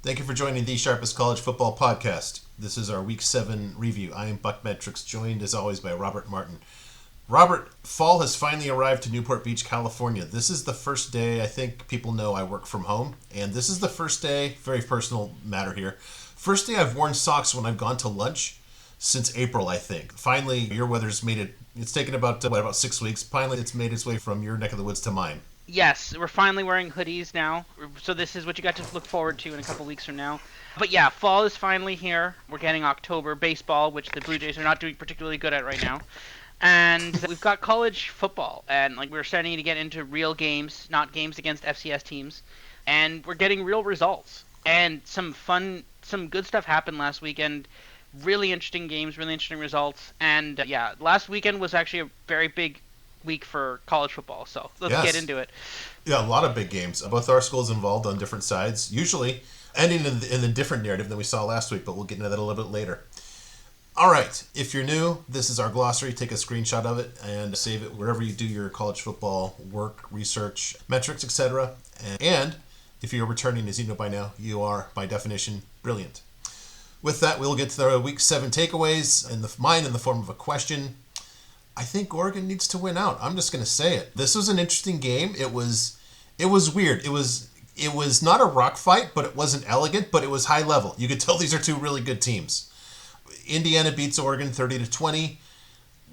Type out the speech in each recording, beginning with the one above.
Thank you for joining the Sharpest College Football Podcast. This is our Week 7 review. I am BuckMetrics, joined as always by Robert Martin. Robert, fall has finally arrived to Newport Beach, California. This is the first day, I think people know I work from home, and this is the first day, very personal matter here, first day I've worn socks when I've gone to lunch since April, I think. Finally, your weather's made it, it's taken about 6 weeks. Finally, it's made its way from your neck of the woods to mine. Yes, we're finally wearing hoodies now, so this is what you got to look forward to in a couple weeks from now. But yeah, fall is finally here. We're getting October baseball, which the Blue Jays are not doing particularly good at right now. And we've got college football, and we're starting to get into real games, not games against FCS teams, and we're getting real results. And some good stuff happened last weekend. Really interesting games, really interesting results. And yeah, last weekend was actually a very big week for college football, so let's get into it. Yeah, a lot of big games. Both our schools involved on different sides, usually ending in a different narrative than we saw last week, but we'll get into that a little bit later. All right, if you're new, this is our glossary. Take a screenshot of it and save it wherever you do your college football work, research, metrics, etc. And if you're returning, as you know by now, you are, by definition, brilliant. With that, we'll get to the Week 7 takeaways, and mine in the form of a question. I think Oregon needs to win out. I'm just going to say it. This was an interesting game. It was weird. It was not a rock fight, but it wasn't elegant, but it was high level. You could tell these are two really good teams. Indiana beats Oregon 30-20.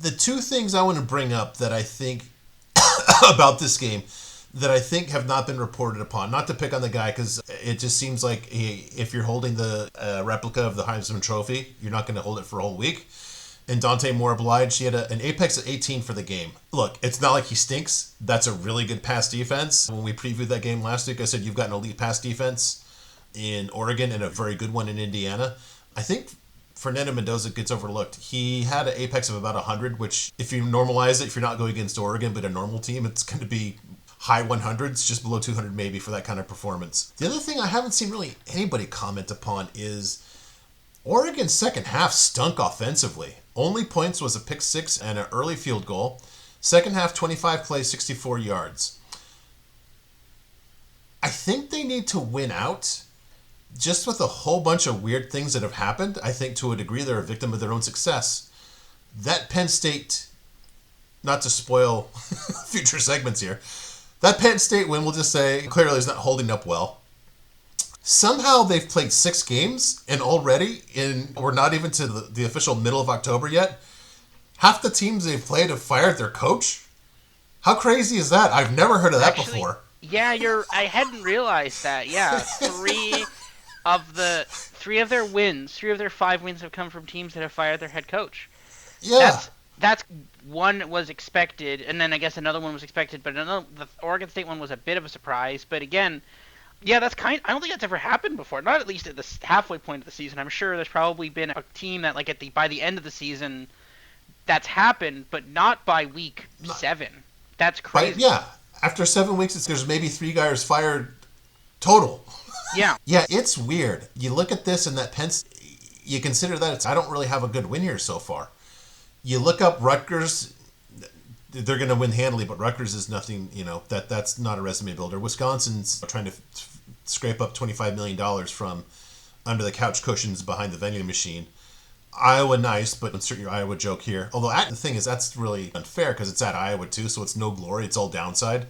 The two things I want to bring up that I think about this game that I think have not been reported upon, not to pick on the guy, because it just seems like if you're holding the replica of the Heisman Trophy, you're not going to hold it for a whole week. And Dante Moore obliged. He had an apex at 18 for the game. Look, it's not like he stinks. That's a really good pass defense. When we previewed that game last week, I said you've got an elite pass defense in Oregon and a very good one in Indiana. I think Fernando Mendoza gets overlooked. He had an apex of about 100, which if you normalize it, if you're not going against Oregon but a normal team, it's going to be high 100s, just below 200 maybe for that kind of performance. The other thing I haven't seen really anybody comment upon is Oregon's second half stunk offensively. Only points was a pick six and an early field goal. Second half, 25 plays, 64 yards. I think they need to win out. Just with a whole bunch of weird things that have happened, I think to a degree they're a victim of their own success. That Penn State, not to spoil future segments here, that Penn State win, we'll just say, clearly is not holding up well. Somehow they've played 6 games, and already, we're not even to the official middle of October yet, half the teams they've played have fired their coach? How crazy is that? I've never heard of that before. Yeah, I hadn't realized that. Yeah, three of their 5 wins have come from teams that have fired their head coach. Yeah. That's one was expected, and then I guess another one was expected, but the Oregon State one was a bit of a surprise. But again, yeah, I don't think that's ever happened before. Not at least at the halfway point of the season. I'm sure there's probably been a team that by the end of the season that's happened, but not by week 7. That's crazy. Yeah, after 7 weeks, there's maybe 3 guys fired total. Yeah. Yeah, it's weird. You look at this and that you consider that I don't really have a good win here so far. You look up Rutgers, they're going to win handily, but Rutgers is nothing, that's not a resume builder. Wisconsin's trying to scrape up $25 million from under the couch cushions behind the vending machine. Iowa, nice, but insert your Iowa joke here. Although the thing is, that's really unfair because it's at Iowa too, so it's no glory, it's all downside.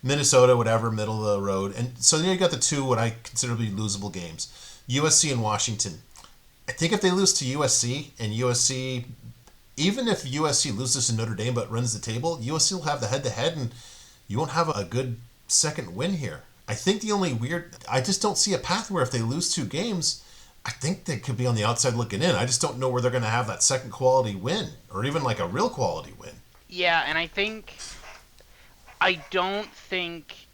Minnesota, whatever, middle of the road. And so then you got the two what I consider to be losable games. USC and Washington. I think if they lose to USC, and USC, even if USC loses to Notre Dame but runs the table, USC will have the head-to-head, and you won't have a good second win here. I think I just don't see a path where if they lose 2 games, I think they could be on the outside looking in. I just don't know where they're going to have that second quality win, or even like a real quality win. Yeah, and I don't think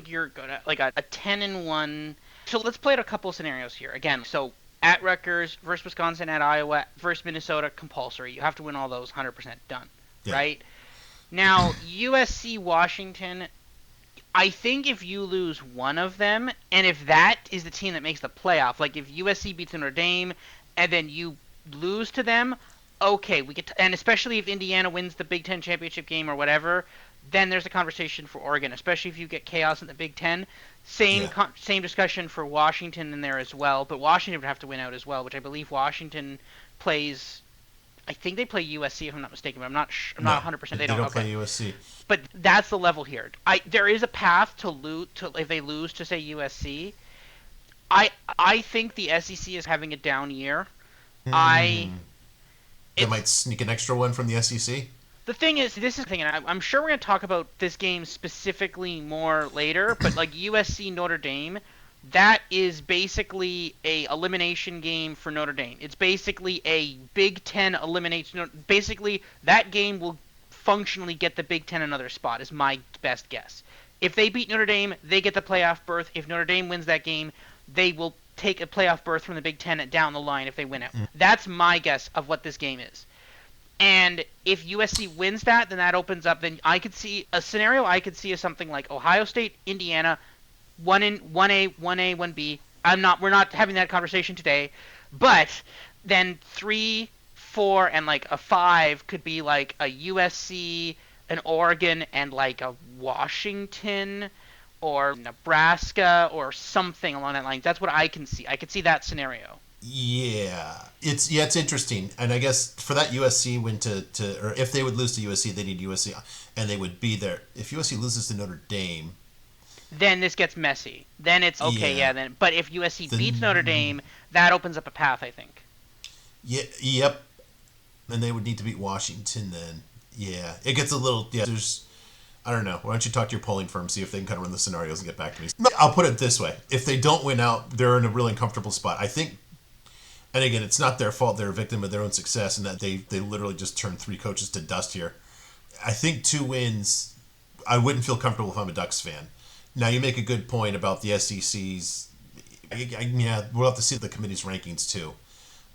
you're gonna a 10-1. So let's play out a couple of scenarios here. Again, so at Rutgers versus Wisconsin, at Iowa versus Minnesota, compulsory. You have to win all those, 100% done, yeah. Right? Now, USC, Washington, I think if you lose one of them, and if that is the team that makes the playoff, like if USC beats Notre Dame and then you lose to them, okay, and especially if Indiana wins the Big Ten championship game or whatever, then there's a conversation for Oregon, especially if you get chaos in the Big Ten. Yeah. Same discussion for Washington in there as well, but Washington would have to win out as well, which I believe Washington plays. I think they play USC if I'm not mistaken, but I'm not No, 100%. They they don't. don't Okay, play USC. but that's the level here. There is a path to lose to if they lose to say USC. I I think the SEC is having a down year. I Hmm. They it's might sneak an extra one from the SEC. The thing is, this is the thing, and I'm sure we're going to talk about this game specifically more later, but like USC Notre Dame, that is basically a elimination game for Notre Dame. It's basically a Big Ten elimination. Basically, that game will functionally get the Big Ten another spot, is my best guess. If they beat Notre Dame, they get the playoff berth. If Notre Dame wins that game, they will take a playoff berth from the Big Ten down the line if they win it. That's my guess of what this game is. And if USC wins that, then that opens up. Then I could see a scenario. I could see is something like Ohio State, Indiana, one A, 1B. We're not having that conversation today, but then 3, 4, and like a 5 could be like a USC, an Oregon, and like a Washington or Nebraska or something along that line. That's what I can see. I could see that scenario. It's interesting, and I guess for that USC win or if they would lose to USC, they need USC, and they would be there. If USC loses to Notre Dame, Then this gets messy. Then it's okay, yeah, then. But if USC then beats Notre Dame, that opens up a path, I think. yeah, yep, and they would need to beat Washington. Then yeah, it gets a little There's I don't know. Why don't you talk to your polling firm, see if they can kind of run the scenarios and get back to me. I'll put it this way: if they don't win out, they're in a really uncomfortable spot. I think. And again, it's not their fault. They're a victim of their own success, and that they literally just turned 3 coaches to dust here. I think 2 wins, I wouldn't feel comfortable if I'm a Ducks fan. Now, you make a good point about the SEC's. Yeah, we'll have to see the committee's rankings, too,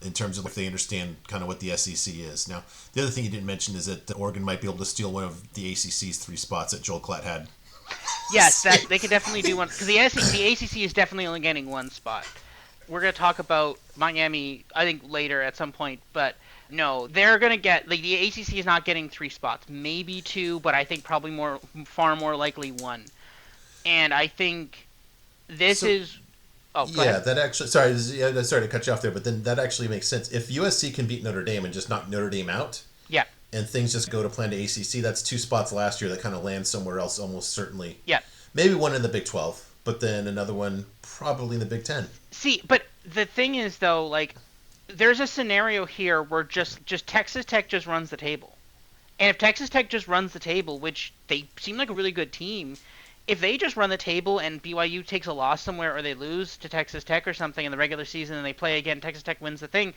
in terms of if they understand kind of what the SEC is. Now, the other thing you didn't mention is that Oregon might be able to steal one of the ACC's 3 spots that Joel Klatt had. Yes, they could definitely do one. Because the ACC is definitely only getting 1 spot. We're going to talk about Miami, I think, later at some point. But no, they're going to get, like, the ACC is not getting 3 spots. Maybe 2, but I think probably far more likely 1. And I think this is. Oh, go ahead. That actually. Sorry to cut you off there, but then that actually makes sense. If USC can beat Notre Dame and just knock Notre Dame out, Yeah. and things just go to plan to ACC, that's 2 spots last year that kind of land somewhere else almost certainly. Yeah. Maybe one in the Big 12, but then another one probably in the Big 10. See, but the thing is, though, like, there's a scenario here where just Texas Tech just runs the table. And if Texas Tech just runs the table, which they seem like a really good team, if they just run the table and BYU takes a loss somewhere or they lose to Texas Tech or something in the regular season and they play again, Texas Tech wins the thing,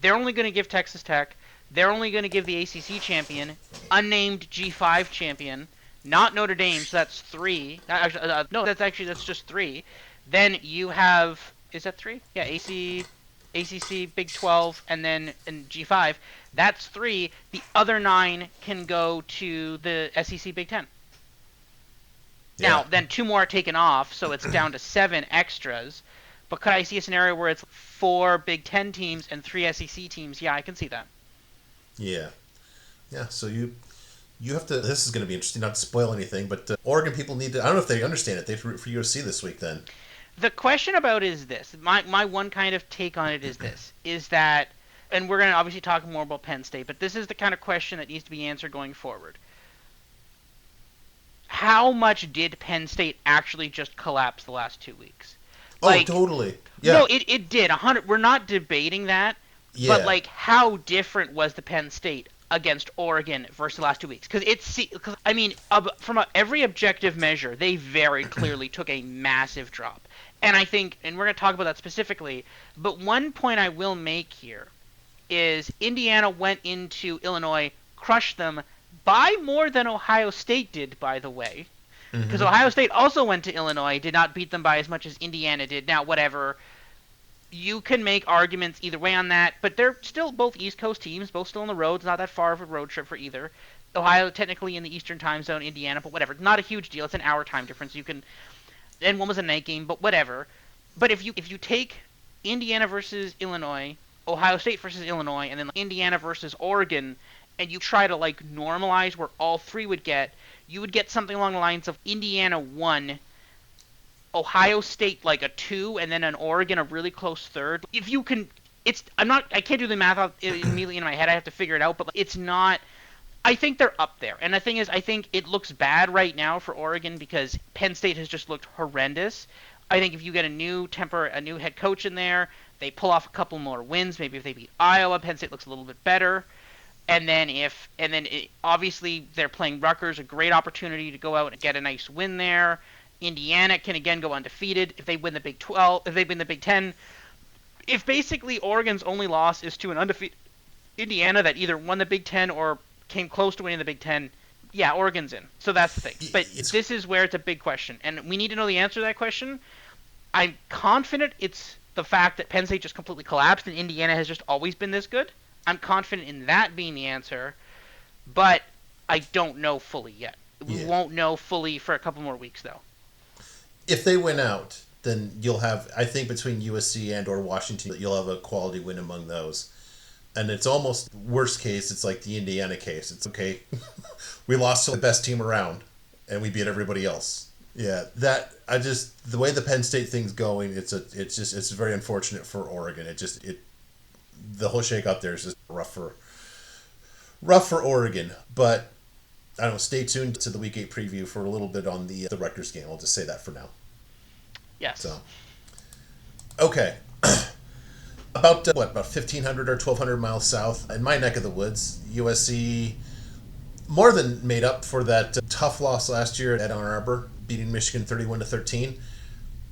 they're only going to give Texas Tech, they're only going to give the ACC champion, unnamed G5 champion, not Notre Dame, so that's 3. No, that's just 3. Then you have, is that 3? Yeah, ACC, Big 12, and then in G5. That's 3. The other 9 can go to the SEC Big 10. Now, then 2 more are taken off, so it's down to 7 extras. But could I see a scenario where it's 4 Big 10 teams and 3 SEC teams? Yeah, I can see that. Yeah. So you have to. This is going to be interesting. Not to spoil anything, but Oregon people need to. I don't know if they understand it. They root for USC this week. Then the question about it is this. My one kind of take on it is this: is that, and we're going to obviously talk more about Penn State, but this is the kind of question that needs to be answered going forward. How much did Penn State actually just collapse the last 2 weeks? Like, totally. Yeah. No, it did. 100. We're not debating that. Yeah. But like, how different was the Penn State against Oregon versus the last 2 weeks? Because I mean, from every objective measure, they very clearly took a massive drop. And I think, and we're going to talk about that specifically. But one point I will make here is Indiana went into Illinois, crushed them by more than Ohio State did, by the way. Because Ohio State also went to Illinois, did not beat them by as much as Indiana did. Now, whatever. You can make arguments either way on that, but they're still both East Coast teams, both still on the road. It's not that far of a road trip for either. Ohio technically in the Eastern time zone, Indiana, but whatever. Not a huge deal. It's an hour time difference. You can, and one was a night game, but whatever. But if you take Indiana versus Illinois, Ohio State versus Illinois, and then Indiana versus Oregon, and you try to like normalize where all 3 would get, you would get something along the lines of Indiana 1, Ohio State like a 2, and then an Oregon a really close third. If you can, I can't do the math out immediately in my head. I have to figure it out, but it's not. I think they're up there. And the thing is, I think it looks bad right now for Oregon because Penn State has just looked horrendous. I think if you get a new head coach in there, they pull off a couple more wins. Maybe if they beat Iowa, Penn State looks a little bit better. Obviously they're playing Rutgers, a great opportunity to go out and get a nice win there. Indiana can again go undefeated if they win the Big 12, if they win the Big 10. If basically Oregon's only loss is to an undefeated Indiana that either won the Big 10 or came close to winning the Big 10, yeah, Oregon's in. So that's the thing. But this is where it's a big question, and we need to know the answer to that question. I'm confident it's the fact that Penn State just completely collapsed and Indiana has just always been this good. I'm confident in that being the answer, but I don't know fully yet. We won't know fully for a couple more weeks, though. If they win out, then you'll have, I think, between USC and or Washington, you'll have a quality win among those. And it's almost worst case. It's like the Indiana case. It's okay. We lost to the best team around, and we beat everybody else. Yeah, the way the Penn State thing's going, it's very unfortunate for Oregon. The whole shake-up there is just rough for Oregon. But I don't know. Stay tuned to the Week 8 preview for a little bit on the Rutgers game. I'll just say that for now. Yes. So, okay. About 1,500 or 1,200 miles south in my neck of the woods, USC more than made up for that tough loss last year at Ann Arbor, beating Michigan 31-13.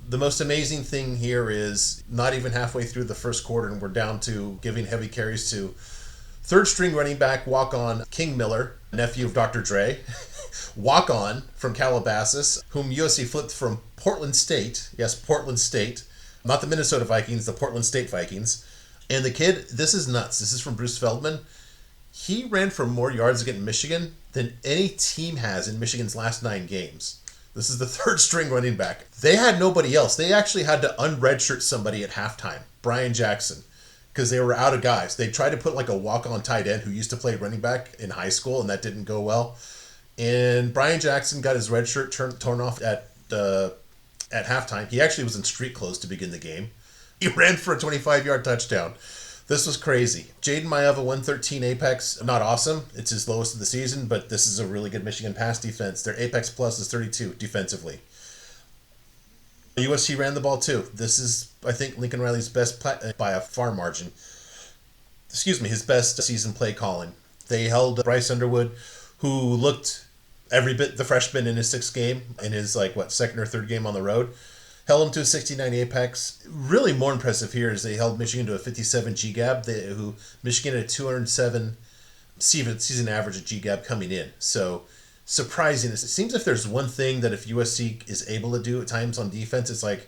The most amazing thing here is not even halfway through the first quarter, and we're down to giving heavy carries to third-string running back walk-on King Miller, nephew of Dr. Dre, walk-on from Calabasas, whom USC flipped from Portland State. Yes, Portland State. Not the Minnesota Vikings, the Portland State Vikings. And the kid, this is nuts. This is from Bruce Feldman. He ran for more yards against Michigan than any team has in Michigan's last 9 games. This is the third string running back. They had nobody else. They actually had to unredshirt somebody at halftime, Brian Jackson, because they were out of guys. They tried to put like a walk-on tight end who used to play running back in high school, and that didn't go well. And Brian Jackson got his red shirt torn off at halftime. He actually was in street clothes to begin the game. He ran for a 25-yard touchdown. This was crazy. Jaden Maeva, 113 Apex. Not awesome. It's his lowest of the season, but this is a really good Michigan pass defense. Their Apex Plus is 32 defensively. USC ran the ball too. This is, I think, Lincoln Riley's best by a far margin. His best season play calling. They held Bryce Underwood, who looked every bit the freshman in his 6th game, in his second or third game on the road. Held him to a 69 Apex. Really more impressive here is they held Michigan to a 57 GGAB, Michigan had a 207 season average of GGAB coming in. So surprising. It seems if there's one thing that if USC is able to do at times on defense, it's like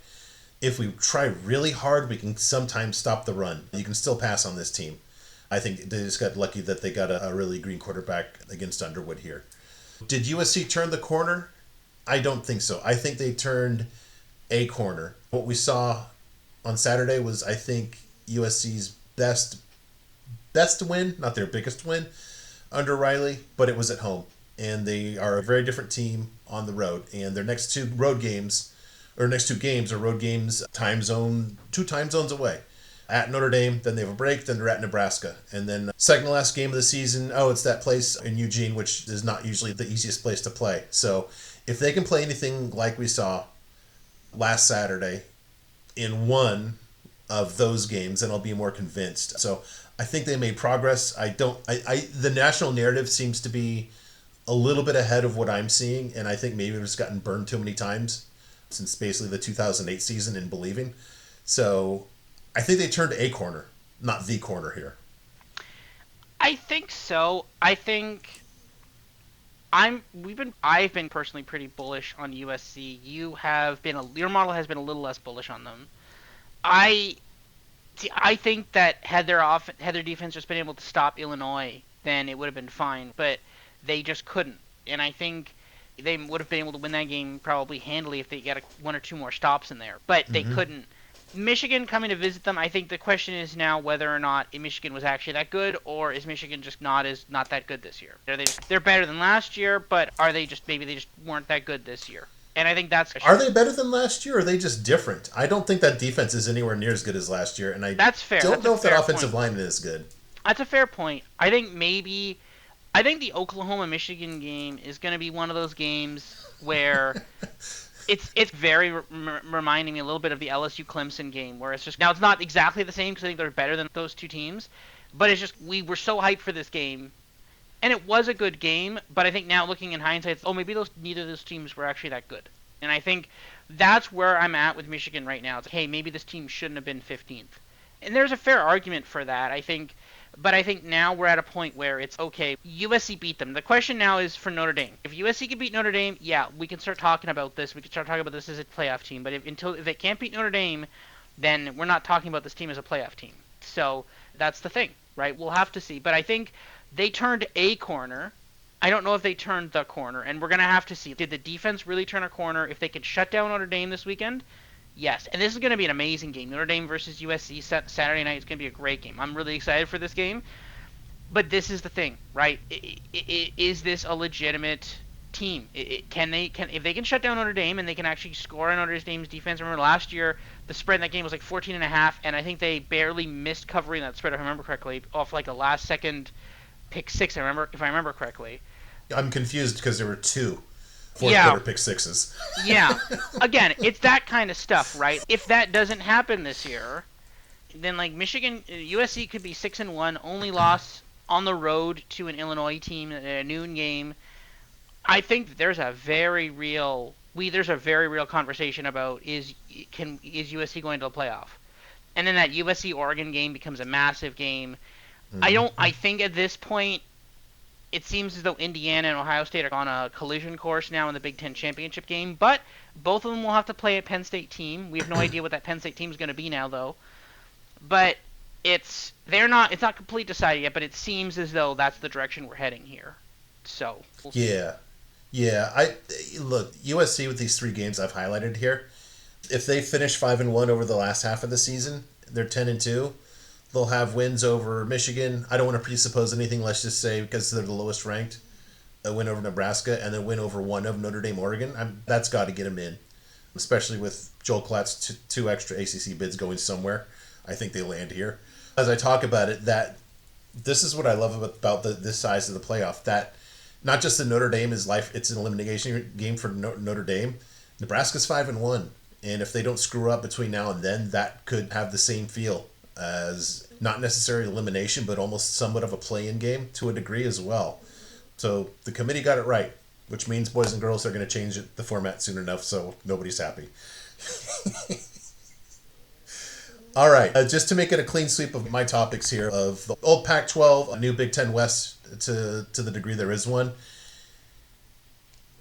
if we try really hard, we can sometimes stop the run. You can still pass on this team. I think they just got lucky that they got a really green quarterback against Underwood here. Did USC turn the corner? I don't think so. I think they turned a corner. What we saw on Saturday was, I think, USC's best win, not their biggest win, under Riley, but it was at home. And they are a very different team on the road. And their next two games are road games, two time zones away. At Notre Dame, then they have a break, then they're at Nebraska. And then second to last game of the season, it's that place in Eugene, which is not usually the easiest place to play. So if they can play anything like we saw last Saturday in one of those games, then I'll be more convinced. So I think they made progress. The national narrative seems to be a little bit ahead of what I'm seeing, and I think maybe we've just gotten burned too many times since basically the 2008 season in believing. So I think they turned a corner, not the corner here. I think so. I've been personally pretty bullish on USC. Your model has been a little less bullish on them. I think that had their defense just been able to stop Illinois, then it would have been fine, but they just couldn't. And I think they would have been able to win that game probably handily if they got one or two more stops in there, but they couldn't. Michigan coming to visit them, I think the question is now whether or not Michigan was actually that good, or is Michigan just not that good this year? They're better than last year, but are they just maybe they just weren't that good this year? And I think that's the Are question. they better than last year, or are they just different? I don't think that defense is anywhere near as good as last year, and I That's fair. don't That's a know if that fair offensive point. lineman is good. That's a fair point. I think the Oklahoma Michigan game is going to be one of those games where it's very reminding me a little bit of the LSU Clemson game, where it's just now it's not exactly the same because I think they're better than those two teams, but it's just we were so hyped for this game, and it was a good game. But I think now looking in hindsight, maybe those neither of those teams were actually that good, and I think that's where I'm at with Michigan right now. It's like, hey, maybe this team shouldn't have been 15th, and there's a fair argument for that. I think. But I think now we're at a point where it's okay. USC beat them. The question now is for Notre Dame. If USC can beat Notre Dame, yeah, we can start talking about this. We can start talking about this as a playoff team. But if they can't beat Notre Dame, then we're not talking about this team as a playoff team. So that's the thing, right? We'll have to see. But I think they turned a corner. I don't know if they turned the corner, and we're gonna have to see. Did the defense really turn a corner? If they could shut down Notre Dame this weekend, yes, and this is going to be an amazing game. Notre Dame versus USC Saturday night is going to be a great game. I'm really excited for this game. But this is the thing, right? Is this a legitimate team? If they can shut down Notre Dame and they can actually score on Notre Dame's defense? Remember last year the spread in that game was like 14.5, and I think they barely missed covering that spread if I remember correctly, off like a last second pick six. If I remember correctly. I'm confused because there were two fourth Yeah, quarter pick sixes. yeah. Again, it's that kind of stuff, right? If that doesn't happen this year, then like Michigan, USC could be 6-1, only loss on the road to an Illinois team at a noon game. I think there's a very real conversation about is USC going to the playoff, and then that USC Oregon game becomes a massive game. Mm-hmm. I think at this point it seems as though Indiana and Ohio State are on a collision course now in the Big Ten championship game, but both of them will have to play a Penn State team. We have no idea what that Penn State team is going to be now, though. But it's not complete decided yet, but it seems as though that's the direction we're heading here. So we'll see. Yeah, yeah. I look USC with these three games I've highlighted here. If they finish 5-1 over the last half of the season, they're 10-2. They'll have wins over Michigan. I don't want to presuppose anything. Let's just say because they're the lowest ranked, a win over Nebraska, and then win over one of Notre Dame, Oregon. That's got to get them in, especially with Joel Klatt's two extra ACC bids going somewhere. I think they land here. As I talk about it, that this is what I love about this size of the playoff. That not just the Notre Dame is life; it's an elimination game for Notre Dame. Nebraska's 5-1, and if they don't screw up between now and then, that could have the same feel as not necessarily elimination, but almost somewhat of a play-in game to a degree as well. So the committee got it right, which means boys and girls are going to change the format soon enough, so nobody's happy. All right, just to make it a clean sweep of my topics here of the old Pac-12, a new Big Ten West to the degree there is one.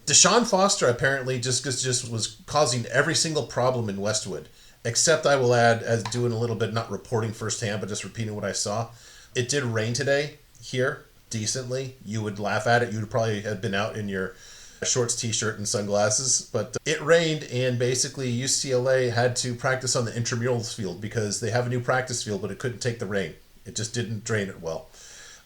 Deshaun Foster apparently just was causing every single problem in Westwood, except I will add, as doing a little bit, not reporting firsthand, but just repeating what I saw. It did rain today here, decently. You would laugh at it. You would probably have been out in your shorts, t-shirt, and sunglasses. But it rained, and basically UCLA had to practice on the intramurals field because they have a new practice field, but it couldn't take the rain. It just didn't drain it well.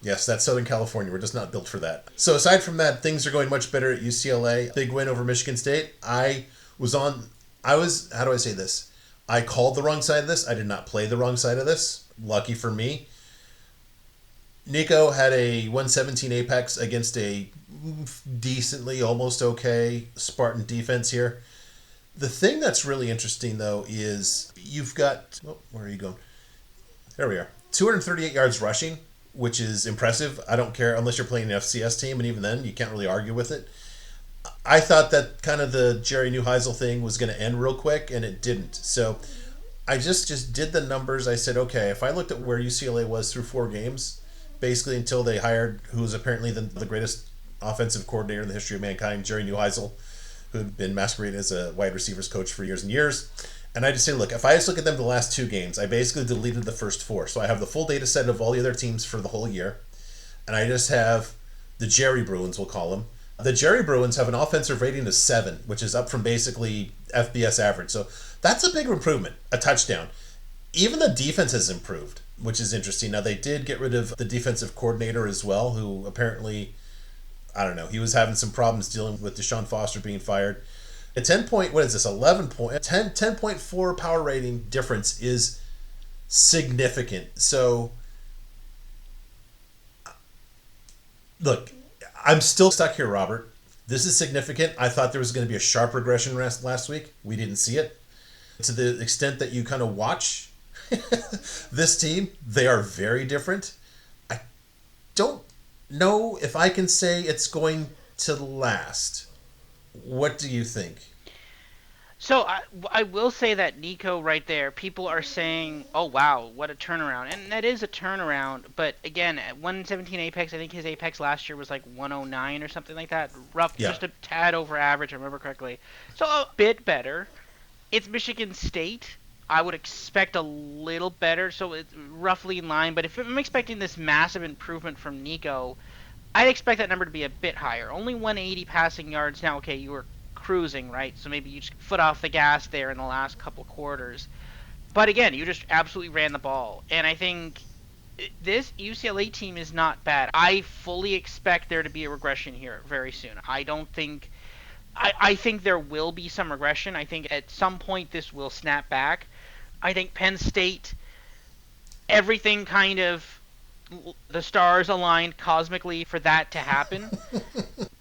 Yes, that's Southern California. We're just not built for that. So aside from that, things are going much better at UCLA. Big win over Michigan State. How do I say this? I called the wrong side of this. I did not play the wrong side of this. Lucky for me. Nico had a 117 apex against a decently, almost okay Spartan defense here. The thing that's really interesting, though, is you've got... Oh, where are you going? There we are. 238 yards rushing, which is impressive. I don't care unless you're playing an FCS team, and even then, you can't really argue with it. I thought that kind of the Jerry Neuheisel thing was going to end real quick, and it didn't. So I just did the numbers. I said, okay, if I looked at where UCLA was through 4 games, basically until they hired who's apparently the greatest offensive coordinator in the history of mankind, Jerry Neuheisel, who had been masquerading as a wide receivers coach for years and years. And I just say, look, if I just look at them the last 2 games, I basically deleted the first 4. So I have the full data set of all the other teams for the whole year. And I just have the Jerry Bruins, we'll call them. The Jerry Bruins have an offensive rating of 7, which is up from basically FBS average. So That's a big improvement, a touchdown. Even the defense has improved, which is interesting. Now, they did get rid of the defensive coordinator as well, who apparently, I don't know, he was having some problems dealing with Deshaun Foster being fired. A 10 point, what is this, 11 point, 10.4 power rating difference is significant. So, look, I'm still stuck here, Robert. This is significant. I thought there was going to be a sharp regression last week. We didn't see it. To the extent that you kind of watch this team, they are very different. I don't know if I can say it's going to last. What do you think? So I will say that Nico right there, people are saying, oh wow, what a turnaround. And that is a turnaround, but again, at 117 apex, I think his apex last year was like 109 or something like that. Rough, Yeah. just a tad over average, if I remember correctly. So a bit better. It's Michigan State. I would expect a little better, so it's roughly in line. But if I'm expecting this massive improvement from Nico, I'd expect that number to be a bit higher. Only 180 passing yards. Now, okay, you were cruising, right? So maybe you just foot off the gas there in the last couple quarters. But again, you just absolutely ran the ball. And I think this UCLA team is not bad. I fully expect there to be a regression here very soon. I don't think... I think there will be some regression. I think at some point this will snap back. I think Penn State, everything kind of... the stars aligned cosmically for that to happen.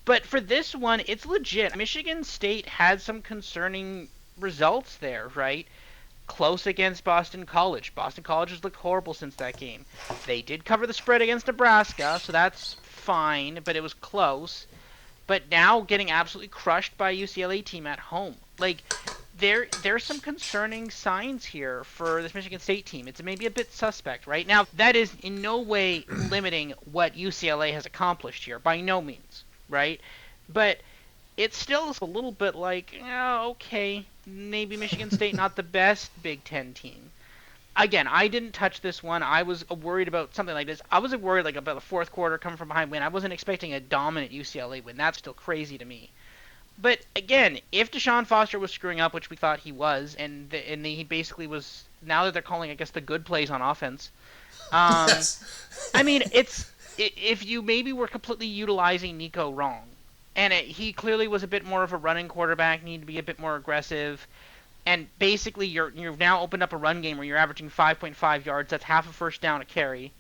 But for this one, it's legit. Michigan State had some concerning results there, right? Close against Boston College. Boston College has looked horrible since that game. They did cover the spread against Nebraska, so that's fine, but it was close. But now getting absolutely crushed by a UCLA team at home. Like, there's some concerning signs here for this Michigan State team. It's maybe a bit suspect, right? Now, that is in no way limiting what UCLA has accomplished here, by no means, right? But it's still a little bit like, oh, okay, maybe Michigan State not the best Big Ten team. Again, I didn't touch this one. I was worried about something like this. I was worried like about a fourth quarter coming from behind win. I wasn't expecting a dominant UCLA win. That's still crazy to me. But again, if Deshaun Foster was screwing up, which we thought he was, and he basically was, now that they're calling, I guess, the good plays on offense. Yes. I mean, if you maybe were completely utilizing Nico wrong, and he clearly was a bit more of a running quarterback, needed to be a bit more aggressive. And basically, you've now opened up a run game where you're averaging 5.5 yards. That's half a first down a carry.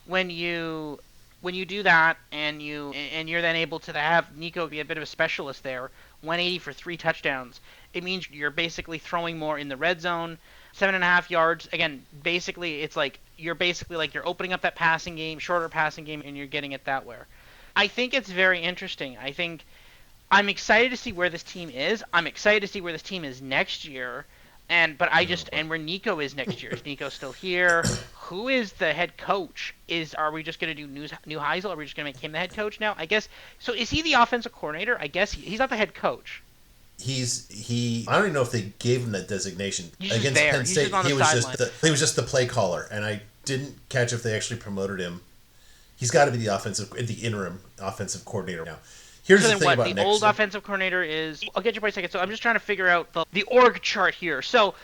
When you do that, and you're then able to have Nico be a bit of a specialist there, 180 for 3 touchdowns. It means you're basically throwing more in the red zone, 7.5 yards. Again, basically, it's like you're opening up that passing game, shorter passing game, and you're getting it that way. I think it's very interesting. I'm excited to see where this team is. I'm excited to see where this team is next year. And where Nico is next year. Is Nico still here? Who is the head coach? Are we just going to do New Heisel? Are we just going to make him the head coach now? I guess so. Is he the offensive coordinator? I guess he's not the head coach. I don't even know if they gave him that designation against Penn State. He was just the play caller, and I didn't catch if they actually promoted him. He's got to be the interim offensive coordinator now. Here's the thing about the old offensive coordinator is. I'll get you by a second. So I'm just trying to figure out the org chart here. So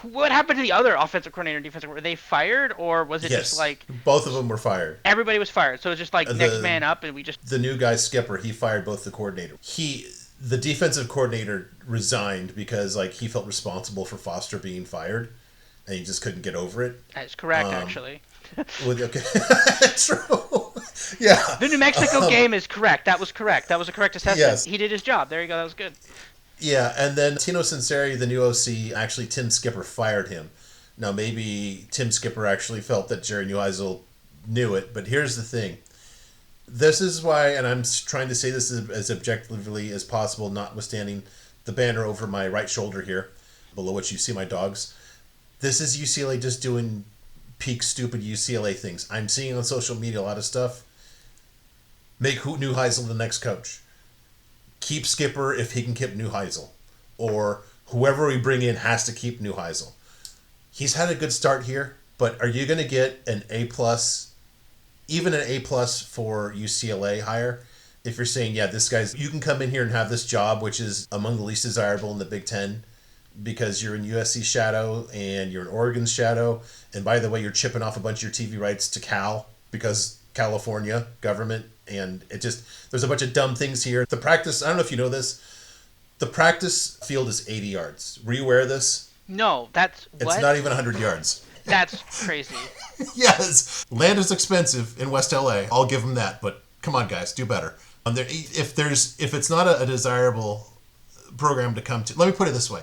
what happened to the other offensive coordinator and defensive coordinator? Were they fired, or was it just like both of them were fired? Everybody was fired. So it's just like next man up, and we just the new guy Skipper. He fired both the coordinator. The defensive coordinator resigned because he felt responsible for Foster being fired, and he just couldn't get over it. That's correct, actually. Okay, true. Yeah. The New Mexico game is correct. That was correct. That was a correct assessment. Yes. He did his job. There you go. That was good. Yeah, and then Tino Sinceri, the new OC, actually Tim Skipper fired him. Now maybe Tim Skipper actually felt that Jerry Neuheisel knew it, but here's the thing. This is why, and I'm trying to say this as objectively as possible, notwithstanding the banner over my right shoulder here, below which you see my dogs. This is UCLA just doing peak stupid UCLA things. I'm seeing on social media a lot of stuff. Make Neuheisel the next coach. Keep Skipper if he can keep Neuheisel. Or whoever we bring in has to keep Neuheisel. He's had a good start here, but are you going to get an A+, even an A+ for UCLA hire? If you're saying, yeah, this guy's, you can come in here and have this job, which is among the least desirable in the Big Ten, because you're in USC shadow and you're in Oregon's shadow. And by the way, you're chipping off a bunch of your TV rights to Cal because California government. And it just, there's a bunch of dumb things here. The practice, I don't know if you know this, the practice field is 80 yards. Were you aware of this? No, that's what? It's not even 100 yards. That's crazy. Yes. Land is expensive in West LA. I'll give them that. But come on, guys, do better. If it's not a desirable program to come to, let me put it this way.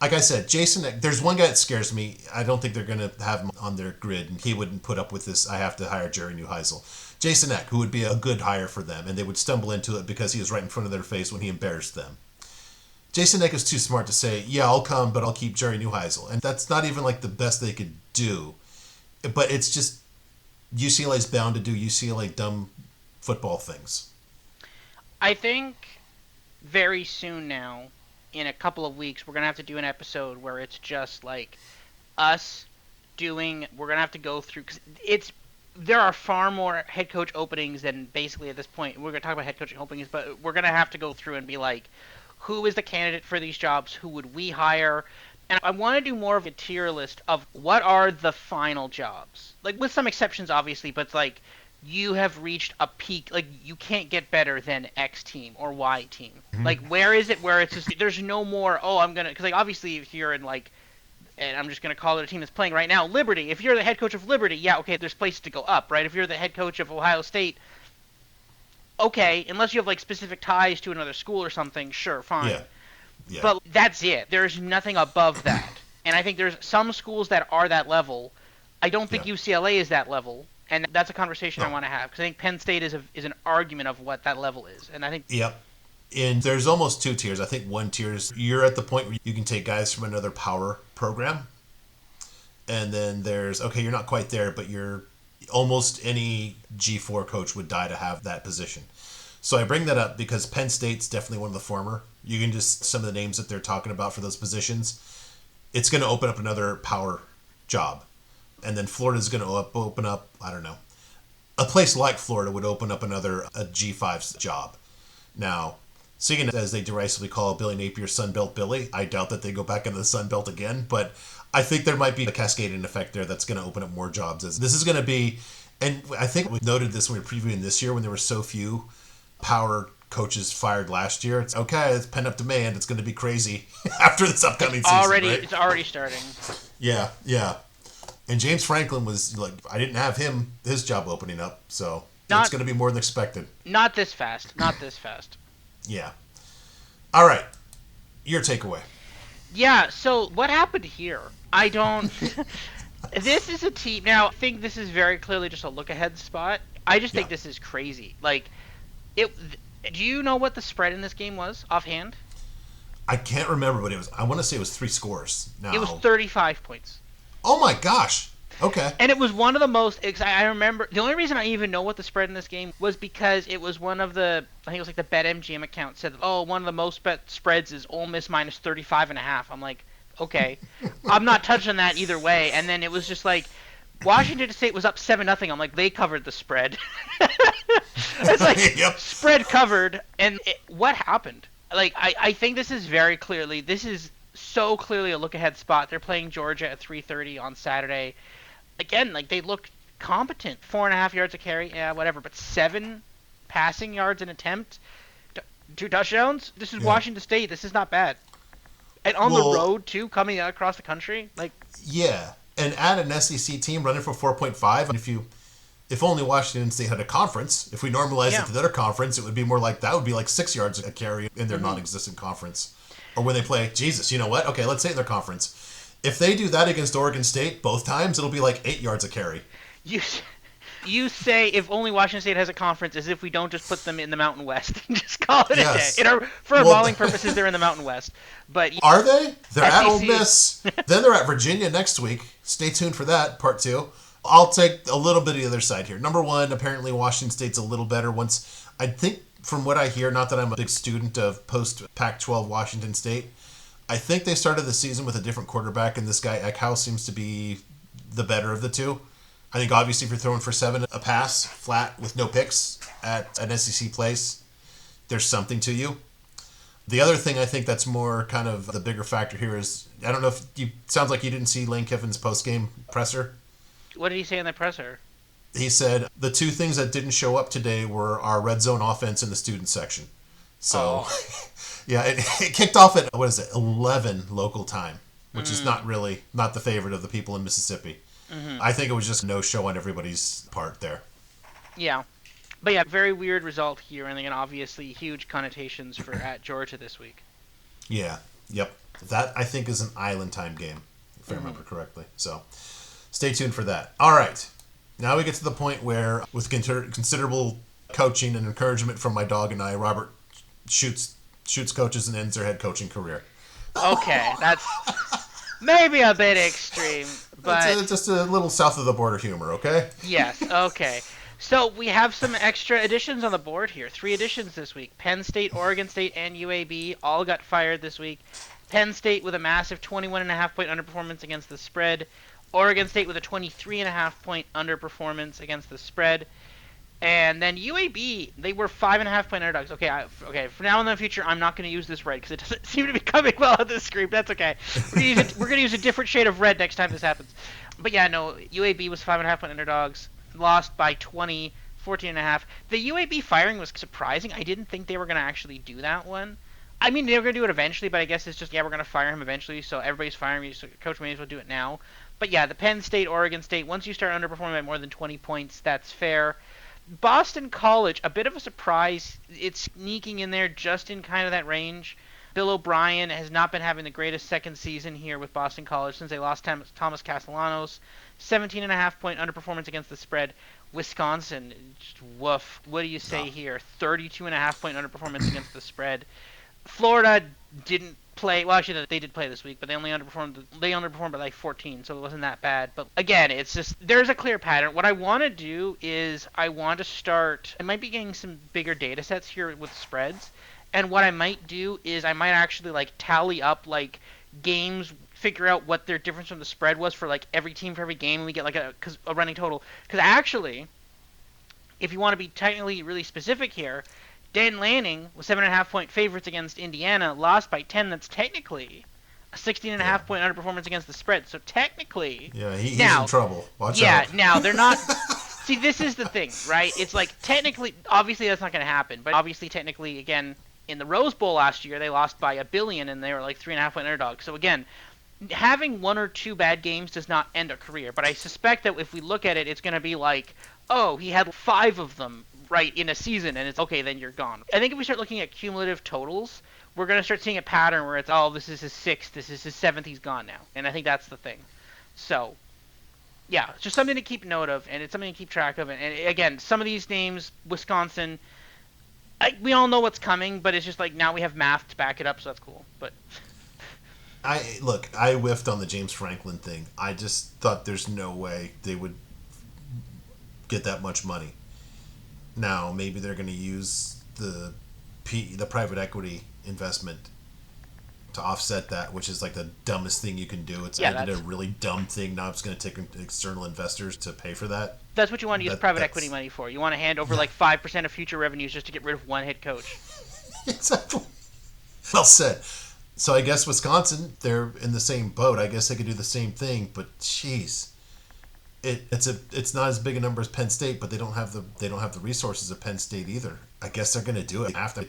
Like I said, Jason, there's one guy that scares me. I don't think they're going to have him on their grid, and he wouldn't put up with this. I have to hire Jerry Neuheisel. Jason Eck, who would be a good hire for them, and they would stumble into it because he was right in front of their face when he embarrassed them. Jason Eck is too smart to say, yeah, I'll come, but I'll keep Jerry Neuheisel. And that's not even like the best they could do. But it's just UCLA's bound to do UCLA dumb football things. I think very soon now, in a couple of weeks, we're going to have to do an episode where it's just like us doing, we're going to have to go through, because there are far more head coach openings than basically at this point. We're going to talk about head coaching openings, but we're going to have to go through and be like, who is the candidate for these jobs? Who would we hire? And I want to do more of a tier list of what are the final jobs. Like, with some exceptions, obviously, but it's like, you have reached a peak, like, you can't get better than X team or Y team. Mm-hmm. Like, where is it where it's just, there's no more, because, like, obviously, if you're in, like, and I'm just going to call it a team that's playing right now, Liberty. If you're the head coach of Liberty, yeah, okay, there's places to go up, right? If you're the head coach of Ohio State, okay, unless you have, like, specific ties to another school or something, sure, fine. Yeah. Yeah. But that's it. There's nothing above that. And I think there's some schools that are that level. I don't think UCLA is that level. And that's a conversation I want to have, because I think Penn State is an argument of what that level is. And I think... Yep. And there's almost two tiers. I think one tier is you're at the point where you can take guys from another power program. And then there's, okay, you're not quite there, but you're almost any G4 coach would die to have that position. So I bring that up because Penn State's definitely one of the former. You can just, some of the names that they're talking about for those positions, it's going to open up another power job. And then Florida's going to open up, I don't know, a place like Florida would open up a G5's job. Now, seeing as they derisively call Billy Napier Sunbelt Billy, I doubt that they go back into the Sunbelt again, but I think there might be a cascading effect there that's going to open up more jobs. This is going to be, and I think we noted this when we were previewing this year when there were so few power coaches fired last year. It's okay, it's pent up demand. It's going to be crazy after this upcoming season. Right? It's already starting. Yeah. And James Franklin was like, I didn't have his job opening up, so it's going to be more than expected. Not this fast. Yeah. All right. Your takeaway. Yeah, so what happened here? I don't... This is a team... Now, I think this is very clearly just a look-ahead spot. I just think this is crazy. Like, do you know what the spread in this game was, offhand? I can't remember, but I want to say it was 3 scores. Now, it was 35 points. Oh my gosh. Okay. And it was one of the most... I remember... The only reason I even know what the spread in this game was because it was one of the... I think it was like the BetMGM account said, one of the most bet spreads is Ole Miss minus 35.5. I'm like, okay. I'm not touching that either way. And then it was just like... Washington State was up 7-0. I'm like, they covered the spread. It's like, spread covered. And what happened? Like, I think this is very clearly... This is so clearly a look-ahead spot. They're playing Georgia at 3:30 on Saturday. Again, like, they look competent. 4.5 yards a carry, yeah, whatever. But 7 passing yards an attempt, 2 touchdowns. This is Washington State. This is not bad. And on the road too, coming out across the country, like. Yeah, and add an SEC team running for 4.5. And if only Washington State had a conference, if we normalize it to their conference, it would be more like that would be like 6 yards a carry in their non-existent conference. Or when they play, Jesus, you know what? Okay, let's say in their conference. If they do that against Oregon State both times, it'll be like 8 yards a carry. You say if only Washington State has a conference as if we don't just put them in the Mountain West and just call it a day. For our balling purposes, they're in the Mountain West. But are they? They're at Ole Miss. Then they're at Virginia next week. Stay tuned for that, part 2. I'll take a little bit of the other side here. Number 1, apparently Washington State's a little better once. I think from what I hear, not that I'm a big student of post-Pac-12 Washington State, I think they started the season with a different quarterback, and this guy Eckhouse seems to be the better of the two. I think obviously if you're throwing for 7 a pass, flat, with no picks at an SEC place, there's something to you. The other thing I think that's more kind of the bigger factor here is, I don't know if you, sounds like you didn't see Lane Kiffin's post-game presser. What did he say in the presser? He said the two things that didn't show up today were our red zone offense and the student section. So, yeah, it kicked off at, 11 local time, which is not the favorite of the people in Mississippi. I think it was just a no-show on everybody's part there. Yeah. But yeah, very weird result here, and again, obviously huge connotations for at Georgia this week. Yeah, yep. That, I think, is an island time game, if I remember correctly. So, stay tuned for that. All right. Now we get to the point where, with considerable coaching and encouragement from my dog and I, Robert shoots coaches and ends their head coaching career. Okay, that's maybe a bit extreme, but... It's just a little south of the border humor, okay? Yes, okay. So we have some extra additions on the board here. 3 additions this week. Penn State, Oregon State, and UAB all got fired this week. Penn State with a massive 21.5-point underperformance against the spread. Oregon State with a 23.5-point underperformance against the spread. And then UAB, they were 5.5-point underdogs. Okay, from now on in the future, I'm not going to use this red because it doesn't seem to be coming well on this screen. That's okay. We're going to use a different shade of red next time this happens. But yeah, no, UAB was 5.5-point underdogs. Lost by 20, 14.5. The UAB firing was surprising. I didn't think they were going to actually do that one. I mean, they were going to do it eventually, but I guess it's just, we're going to fire him eventually, so everybody's firing me, so Coach may as well do it now. But yeah, the Penn State, Oregon State, once you start underperforming by more than 20 points, that's fair. Boston College, a bit of a surprise. It's sneaking in there just in kind of that range. Bill O'Brien has not been having the greatest second season here with Boston College since they lost Thomas Castellanos. 17.5-point underperformance against the spread. Wisconsin, just woof. What do you say here? 32.5-point underperformance against the spread. Florida didn't play. Well, actually, they did play this week, but they only underperformed. They underperformed by like 14, so it wasn't that bad. But again, it's just there's a clear pattern. What I want to do is I want to start. I might be getting some bigger data sets here with spreads, and what I might do is I might actually like tally up like games, figure out what their difference from the spread was for like every team for every game, and we get like a running total. Because actually, if you want to be technically really specific here, Dan Lanning was 7.5-point favorites against Indiana, lost by 10. That's technically a 16.5-point underperformance against the spread. So technically, he's in trouble. Watch out. Yeah, now they're not. See, this is the thing, right? It's like technically, obviously that's not going to happen, but obviously, technically, again, in the Rose Bowl last year, they lost by $1 billion, and they were like 3.5-point underdogs. So again, having 1 or 2 bad games does not end a career. But I suspect that if we look at it, it's going to be like, oh, he had 5 of them right in a season, and it's okay, then you're gone. I think if we start looking at cumulative totals, we're going to start seeing a pattern where it's, oh, this is his 6th, this is his 7th, he's gone now. And I think that's the thing. So, yeah, it's just something to keep note of, and it's something to keep track of. And again, some of these names, Wisconsin, we all know what's coming, but it's just like now we have math to back it up, so that's cool. But I whiffed on the James Franklin thing. I just thought there's no way they would get that much money. Now, maybe they're going to use the private equity investment to offset that, which is like the dumbest thing you can do. I did a really dumb thing. Now it's going to take external investors to pay for that. That's what you want to use private equity money for. You want to hand over like 5% of future revenues just to get rid of one head coach. Exactly. Well said. So I guess Wisconsin, they're in the same boat. I guess they could do the same thing, but jeez. It's not as big a number as Penn State, but they don't have the resources of Penn State either. I guess they're going to do it after.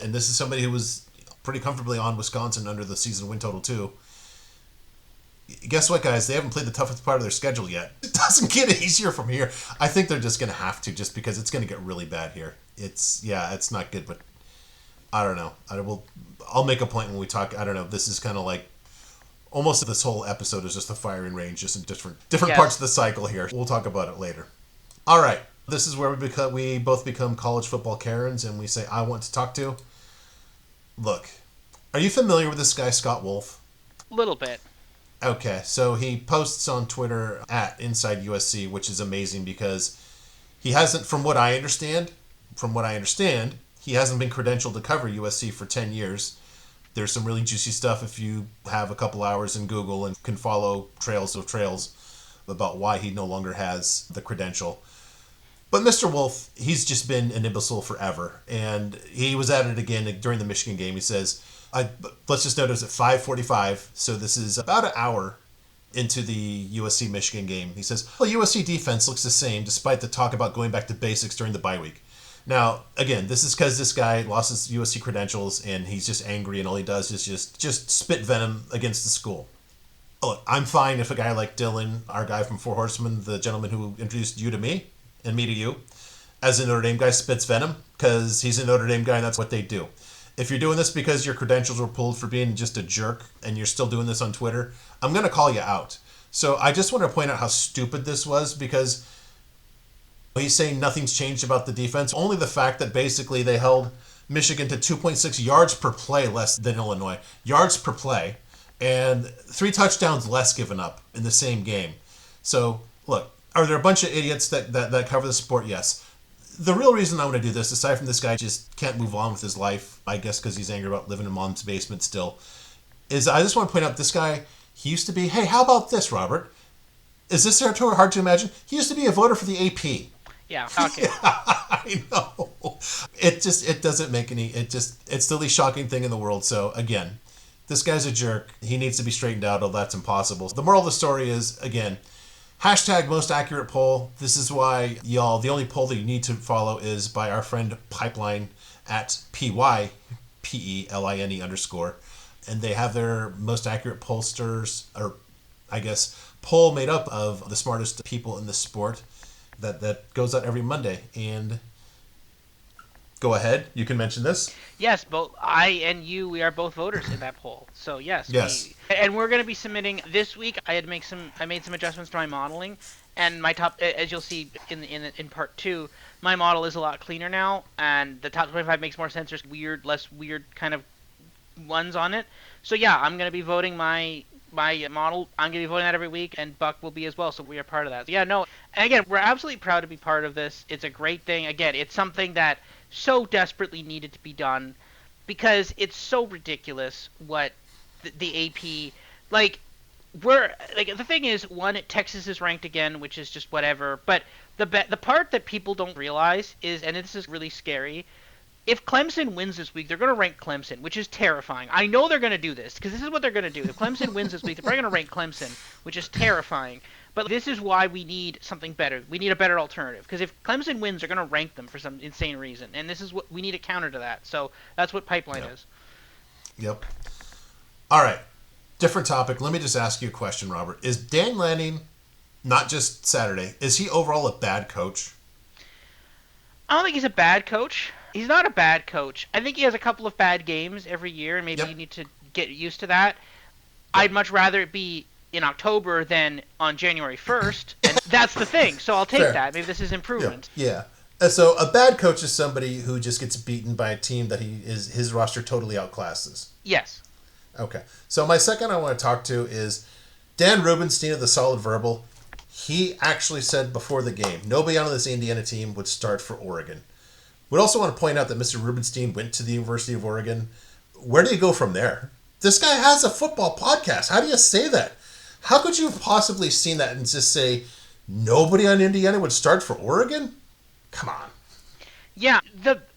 And this is somebody who was pretty comfortably on Wisconsin under the season win total too. Guess what, guys? They haven't played the toughest part of their schedule yet. It doesn't get easier from here. I think they're just going to have to, just because it's going to get really bad here. It's not good, but I don't know. I'll make a point when we talk. I don't know. This is kind of like almost this whole episode is just the firing range, just in different parts of the cycle here. We'll talk about it later. All right. This is where we both become college football Karens, and we say, I want to talk to. Look, are you familiar with this guy, Scott Wolf? A little bit. Okay, so he posts on Twitter at Inside USC, which is amazing because he hasn't, from what I understand, he hasn't been credentialed to cover USC for 10 years. There's some really juicy stuff if you have a couple hours in Google and can follow trails about why he no longer has the credential. But Mr. Wolf, he's just been an imbecile forever. And he was at it again during the Michigan game. He says, let's just notice at 5:45, so this is about an hour into the USC Michigan game. He says, well, USC defense looks the same despite the talk about going back to basics during the bye week. Now, again, this is because this guy lost his USC credentials and he's just angry and all he does is just spit venom against the school. Look, I'm fine if a guy like Dylan, our guy from Four Horsemen, the gentleman who introduced you to me and me to you, as a Notre Dame guy spits venom because he's a Notre Dame guy and that's what they do. If you're doing this because your credentials were pulled for being just a jerk and you're still doing this on Twitter, I'm going to call you out. So I just want to point out how stupid this was because he's saying nothing's changed about the defense. Only the fact that basically they held Michigan to 2.6 yards per play less than Illinois. Yards per play. And 3 touchdowns less given up in the same game. So, look, are there a bunch of idiots that cover the sport? Yes. The real reason I want to do this, aside from this guy just can't move on with his life, I guess because he's angry about living in mom's basement still, is I just want to point out this guy, he used to be, hey, how about this, Robert? Is this hard to imagine? He used to be a voter for the AP. Yeah, okay. Yeah, I know. It doesn't make any, it's the least shocking thing in the world. So, again, this guy's a jerk. He needs to be straightened out, or that's impossible. The moral of the story is, again, hashtag most accurate poll. This is why, y'all, the only poll that you need to follow is by our friend Pipeline at PYPELINE _. And they have their most accurate pollsters, or I guess, poll made up of the smartest people in the sport that goes out every Monday. And go ahead, you can mention this. Yes, both I and you, we are both voters in that poll. So yes. And we're going to be submitting this week. I made some adjustments to my modeling, and my top, as you'll see in part 2, my model is a lot cleaner now, and the top 25 makes more sense. There's less weird kind of ones on it. So yeah, I'm going to be voting my model. I'm going to be voting that every week, and Buck will be as well, so we are part of that. So yeah, no, and again, we're absolutely proud to be part of this. It's a great thing. Again, it's something that so desperately needed to be done because it's so ridiculous what the AP, like, the thing is, one, Texas is ranked again, which is just whatever, but the part that people don't realize is, and this is really scary, if Clemson wins this week, they're going to rank Clemson, which is terrifying. I know they're going to do this, because this is what they're going to do. If Clemson wins this week, they're probably going to rank Clemson, which is terrifying. But this is why we need something better. We need a better alternative. Because if Clemson wins, they're going to rank them for some insane reason. And this is what we need a counter to that. So that's what Pipeline is. Yep. All right. Different topic. Let me just ask you a question, Robert. Is Dan Lanning, not just Saturday, is he overall a bad coach? I don't think he's a bad coach. He's not a bad coach. I think he has a couple of bad games every year, and maybe you need to get used to that. I'd much rather it be in October than on January 1st, and that's the thing. So I'll take that. Maybe this is improvement. Yeah. So a bad coach is somebody who just gets beaten by a team that his roster totally outclasses. Yes. Okay. So my second I want to talk to is Dan Rubenstein of the Solid Verbal. He actually said before the game, nobody on this Indiana team would start for Oregon. Would also want to point out that Mr. Rubenstein went to the University of Oregon. Where do you go from there? This guy has a football podcast. How do you say that? How could you have possibly seen that and just say nobody on Indiana would start for Oregon? Come on. Yeah,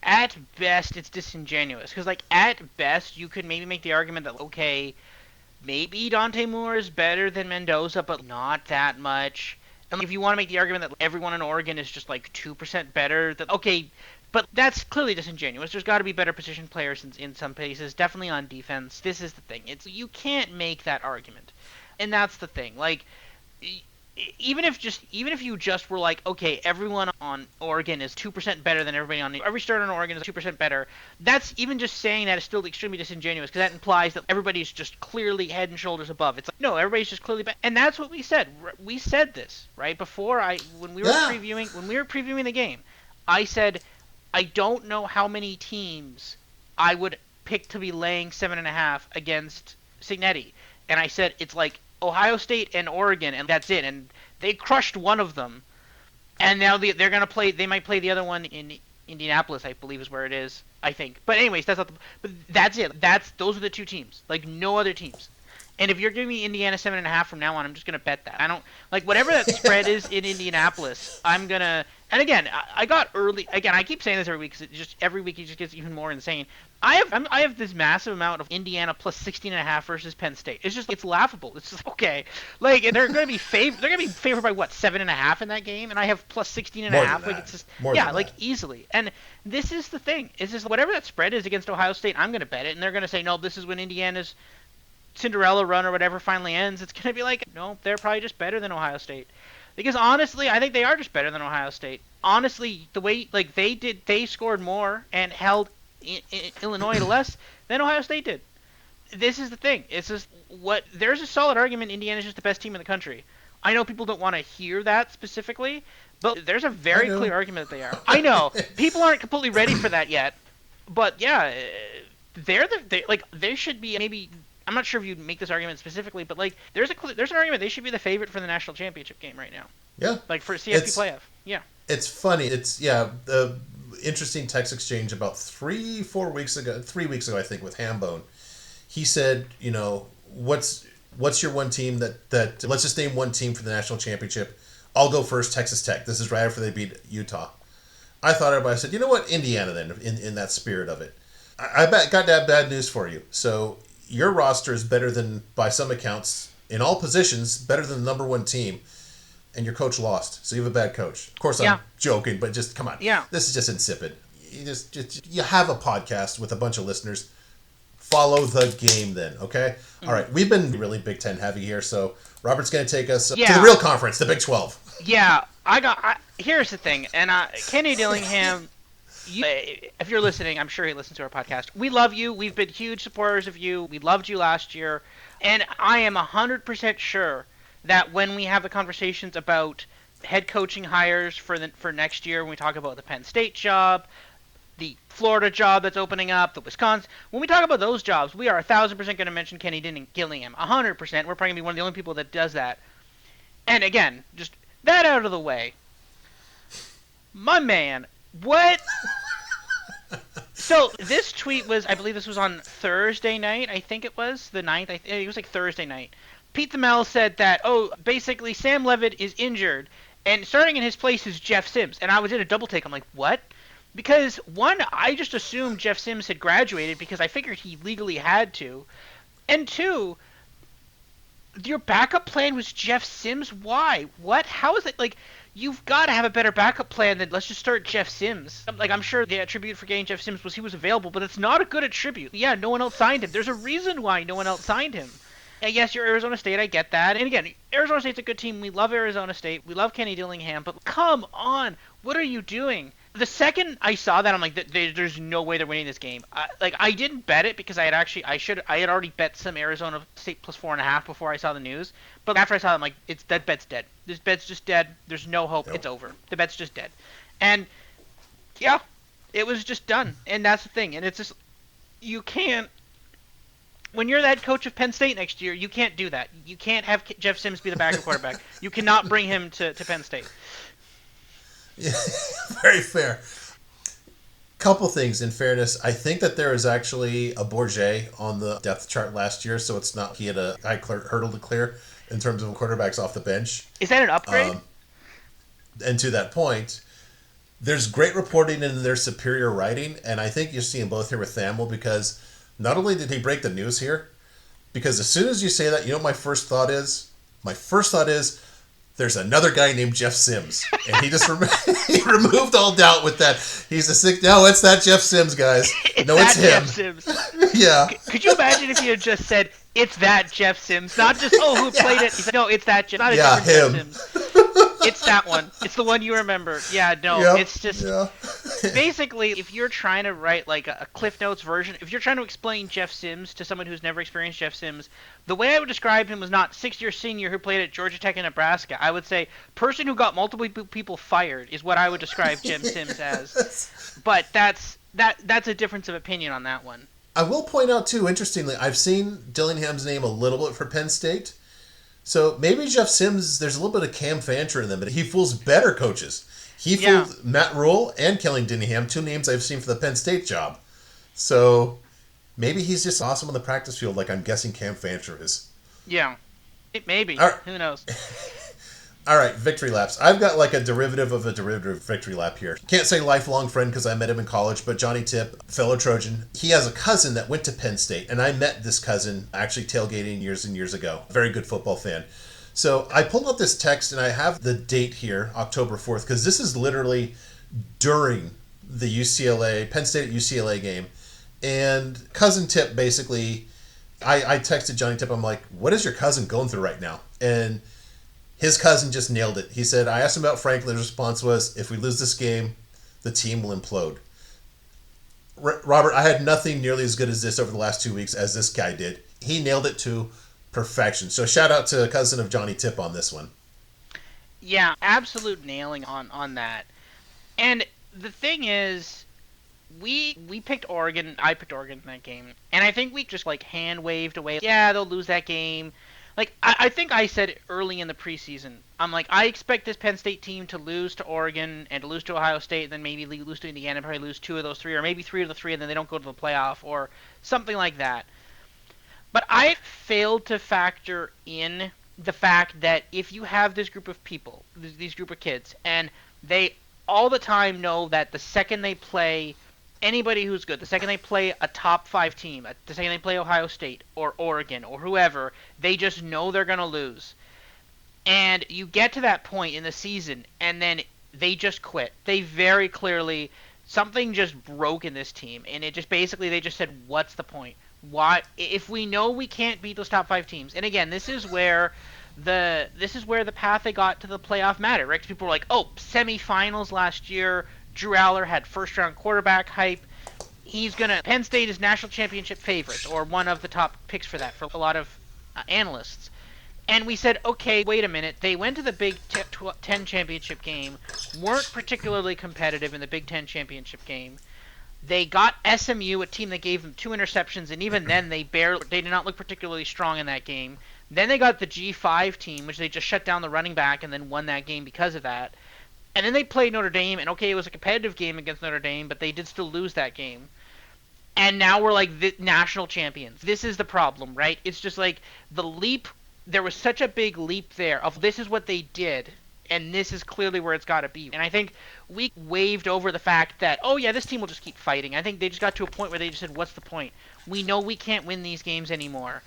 at best it's disingenuous because at best you could maybe make the argument that okay, maybe Dante Moore is better than Mendoza, but not that much. And if you want to make the argument that everyone in Oregon is just 2% better, then okay, but that's clearly disingenuous. There's got to be better position players in some places, definitely on defense. This is the thing. You can't make that argument. And that's the thing. Even if you just were okay, everyone on Oregon is 2% better than everybody on every starter in Oregon is 2% better. That's even just saying that is still extremely disingenuous because that implies that everybody's just clearly head and shoulders above. It's no, everybody's just clearly better. And that's what we said. We said this right before when we were previewing the game. I said I don't know how many teams I would pick to be laying 7.5 against Signetti, and I said it's Ohio State and Oregon, and that's it. And they crushed one of them, and now they're gonna play. They might play the other one in Indianapolis, I believe, is where it is. I think. But anyways, that's not. But that's it. Those are the two teams. No other teams. And if you're giving me Indiana 7.5 from now on, I'm just gonna bet that. I don't like whatever that spread is in Indianapolis. I'm gonna. And again, I got early. Again, I keep saying this every week because every week it just gets even more insane. I have this massive amount of Indiana plus 16.5 versus Penn State. It's laughable. It's just okay. Like they're gonna be They're gonna be favored by what 7.5 in that game, and I have plus 16.5. Like it's just like easily. And this is the thing. It's just whatever that spread is against Ohio State, I'm gonna bet it, and they're gonna say no. This is when Indiana's Cinderella run or whatever finally ends. It's gonna be like no, they're probably just better than Ohio State. Because honestly, I think they are just better than Ohio State. Honestly, the way like they scored more and held Illinois to less than Ohio State did. This is the thing. It's just there's a solid argument Indiana's just the best team in the country. I know people don't want to hear that specifically, but there's a very clear argument that they are. I know people aren't completely ready for that yet, but yeah, they should be maybe. I'm not sure if you'd make this argument specifically, but like there's an argument they should be the favorite for the national championship game right now. Yeah. Like for CFP playoff. Yeah. It's funny. The interesting text exchange about 3 weeks ago I think with Hambone. He said, what's your one team that let's just name one team for the national championship. I'll go first, Texas Tech. This is right after they beat Utah. I thought about it. I said, you know what, Indiana then in that spirit of it. I got that bad news for you. So your roster is better than, by some accounts, in all positions, better than the number one team, and your coach lost. So you have a bad coach. Of course, I'm joking, but just come on. Yeah. This is just insipid. You have a podcast with a bunch of listeners. Follow the game then, okay? Mm-hmm. All right, we've been really Big Ten heavy here, so Robert's going to take us to the real conference, the Big 12. Yeah, here's the thing, and Kenny Dillingham... if you're listening, I'm sure he listens to our podcast. We love you. We've been huge supporters of you. We loved you last year. And I am 100% sure that when we have the conversations about head coaching hires for next year, when we talk about the Penn State job, the Florida job that's opening up, the Wisconsin, when we talk about those jobs, we are 1,000% going to mention Kenny Dillingham. 100%. We're probably going to be one of the only people that does that. And again, just that out of the way. My man... What? So this tweet was, I believe this was on Thursday night. I think it was the 9th. It was like Thursday night. Pete Thamel said that, basically Sam Levitt is injured, and starting in his place is Jeff Sims. And I was in a double take. I'm like, what? Because one, I just assumed Jeff Sims had graduated because I figured he legally had to. And two, your backup plan was Jeff Sims? Why? What? How is it like... You've got to have a better backup plan than let's just start Jeff Sims. Like, I'm sure the attribute for getting Jeff Sims was he was available, but it's not a good attribute. Yeah, no one else signed him. There's a reason why no one else signed him. And yes, you're Arizona State. I get that. And again, Arizona State's a good team. We love Arizona State. We love Kenny Dillingham. But come on. What are you doing? The second I saw that, I'm like, there's no way they're winning this game. I didn't bet it because I had already bet some Arizona State plus 4.5 before I saw the news. But after I saw it, I'm like, that bet's dead. This bet's just dead. There's no hope. Nope. It's over. The bet's just dead. And yeah, it was just done. And that's the thing. And it's just, you can't, when you're that coach of Penn State next year, you can't do that. You can't have Jeff Sims be the backup quarterback. You cannot bring him to Penn State. Yeah, very fair. Couple things in fairness. I think that there is actually a Bourget on the depth chart last year, so it's not he had a high hurdle to clear in terms of quarterbacks off the bench. Is that an upgrade? And to that point, there's great reporting in their superior writing, and I think you're seeing both here with Thamel because not only did he break the news here, because as soon as you say that, you know what my first thought is? My first thought is, there's another guy named Jeff Sims. And he just he removed all doubt with that. He's a sick... No, it's that Jeff Sims, guys. No, it's him. Jeff Sims. Yeah. Could you imagine if he had just said, it's that Jeff Sims? Not just, who played it? He said, no, it's that Jeff. Not a different him. Jeff Sims. It's that one. It's the one you remember. Yeah, no, it's just... Yeah. Basically, if you're trying to write like a Cliff Notes version, if you're trying to explain Jeff Sims to someone who's never experienced Jeff Sims, the way I would describe him was not sixth-year senior who played at Georgia Tech and Nebraska. I would say person who got multiple people fired is what I would describe Jeff Sims as. But that's a difference of opinion on that one. I will point out, too, interestingly, I've seen Dillingham's name a little bit for Penn State. So maybe Jeff Sims, there's a little bit of Cam Fancher in them, but he fools better coaches. He fooled Matt Rule and Kelly Dillingham, two names I've seen for the Penn State job. So maybe he's just awesome on the practice field like I'm guessing Cam Fancher is. Yeah. Maybe. All right. Who knows? All right, victory laps. I've got like a derivative of a derivative victory lap here. Can't say lifelong friend because I met him in college, but Johnny Tip, fellow Trojan, he has a cousin that went to Penn State, and I met this cousin actually tailgating years and years ago. Very good football fan. So I pulled up this text, and I have the date here, October 4th, because this is literally during the UCLA, Penn State at UCLA game. And cousin Tip basically, I texted Johnny Tip, I'm like, what is your cousin going through right now? And his cousin just nailed it. He said, I asked him about Franklin. His response was, if we lose this game, the team will implode. Robert, I had nothing nearly as good as this over the last 2 weeks as this guy did. He nailed it to perfection. So shout out to a cousin of Johnny Tip on this one. Yeah, absolute nailing on that. And the thing is, we picked Oregon. I picked Oregon in that game, and I think we just like hand waved away. Yeah, they'll lose that game. Like I think I said early in the preseason, I'm like, I expect this Penn State team to lose to Oregon and to lose to Ohio State, and then maybe lose to Indiana, probably lose two of those three, or maybe three of the three, and then they don't go to the playoff or something like that. But I failed to factor in the fact that if you have this group of people, these group of kids, and they all the time know that the second they play anybody who's good, the second they play a top five team, the second they play Ohio State or Oregon or whoever, they just know they're going to lose. And you get to that point in the season, and then they just quit. They very clearly, something just broke in this team, and it just basically, they just said, what's the point? Why, if we know we can't beat those top five teams? And again, this is where the path they got to the playoff mattered, right? 'Cause people were like, oh, semifinals last year, Drew Aller had first round quarterback hype. Penn State is national championship favorites, or one of the top picks for that for a lot of analysts. And we said, okay, wait a minute. They went to the Big Ten championship game, weren't particularly competitive in the Big Ten championship game. They got SMU, a team that gave them 2 interceptions, and even then they did not look particularly strong in that game. Then they got the G5 team, which they just shut down the running back and then won that game because of that. And then they played Notre Dame, and okay, it was a competitive game against Notre Dame, but they did still lose that game. And now we're like the national champions. This is the problem, right? It's just like the leap. There was such a big leap there of this is what they did, and this is clearly where it's got to be. And I think we waved over the fact that, oh yeah, this team will just keep fighting. I think they just got to a point where they just said, what's the point? We know we can't win these games anymore.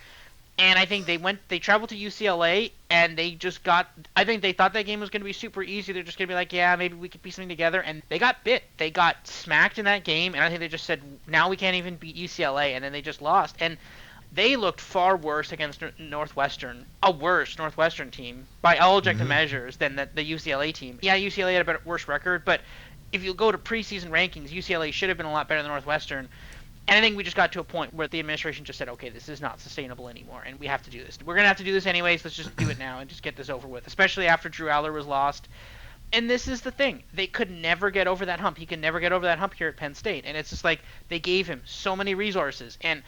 And I think they traveled to UCLA, and I think they thought that game was going to be super easy. They're just going to be like, yeah, maybe we could piece something together. And they got bit. They got smacked in that game, and I think they just said, now we can't even beat UCLA, and then they just lost. And they looked far worse against Northwestern, a worse Northwestern team, by all objective measures, than the UCLA team. Yeah, UCLA had a worse record, but if you go to preseason rankings, UCLA should have been a lot better than Northwestern. And I think we just got to a point where the administration just said, okay, this is not sustainable anymore, and we have to do this. We're going to have to do this anyways. Let's just do it now and just get this over with, especially after Drew Aller was lost. And this is the thing. They could never get over that hump. He could never get over that hump here at Penn State. And it's just like they gave him so many resources. And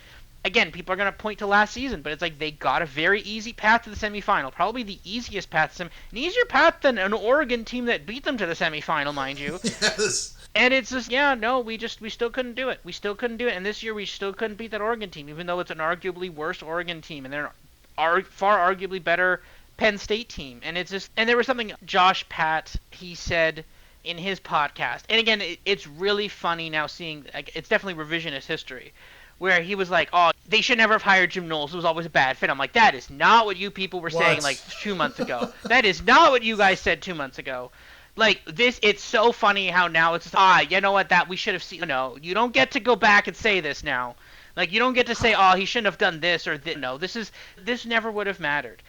again, people are going to point to last season, but it's like they got a very easy path to the semifinal. Probably the easiest path an easier path than an Oregon team that beat them to the semifinal, mind you. Yes. And it's just, yeah, no, we still couldn't do it. We still couldn't do it. And this year we still couldn't beat that Oregon team, even though it's an arguably worse Oregon team. And they're far arguably better Penn State team. And it's just, and there was something Josh Pat, he said in his podcast. And again, it's really funny now seeing, it's definitely revisionist history, where he was like, oh, they should never have hired Jim Knowles. It was always a bad fit. I'm like, that is not what you people were saying like 2 months ago. That is not what you guys said 2 months ago. Like, it's so funny how now it's just, you know what, that we should have seen. No, you don't get to go back and say this now. Like, you don't get to say, oh, he shouldn't have done this or this. No, this never would have mattered.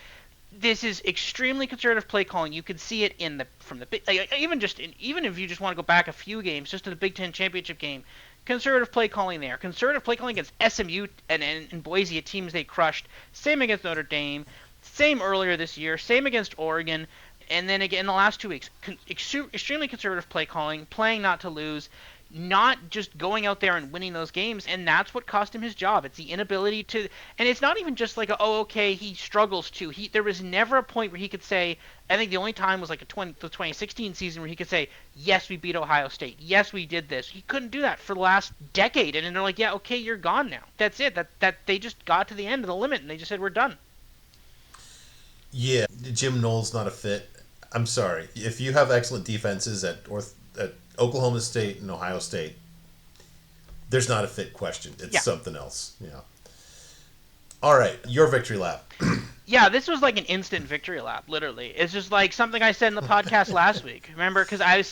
This is extremely conservative play calling. You can see it even if you just want to go back a few games, just to the Big Ten championship game. Conservative play calling there. Conservative play calling against SMU and Boise, teams they crushed. Same against Notre Dame. Same earlier this year. Same against Oregon. And then again, in the last 2 weeks, extremely conservative play calling, playing not to lose, not just going out there and winning those games, and that's what cost him his job. It's the inability to, and it's not even just like, okay, he struggles to. There was never a point where he could say, I think the only time was like the 2016 season where he could say, yes, we beat Ohio State. Yes, we did this. He couldn't do that for the last decade, and then they're like, yeah, okay, you're gone now. That's it. That they just got to the end of the limit, and they just said, we're done. Yeah, Jim Knowles not a fit. I'm sorry. If you have excellent defenses at Oklahoma State and Ohio State, there's not a fit question. It's Yeah. something else. Yeah. All right, your victory lap. Yeah, this was like an instant victory lap, literally. It's just like something I said in the podcast last week. Remember, because I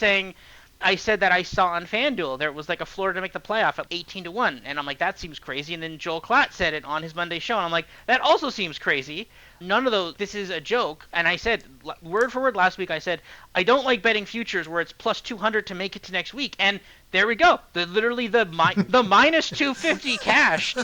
said that I saw on FanDuel there was like a Florida to make the playoff at 18-1, and I'm like, that seems crazy. And then Joel Klatt said it on his Monday show, and I'm like, that also seems crazy. None of those. This is a joke. And I said word for word last week. I said I don't like betting futures where it's plus 200 to make it to next week, and there we go. Literally the minus 250 cashed.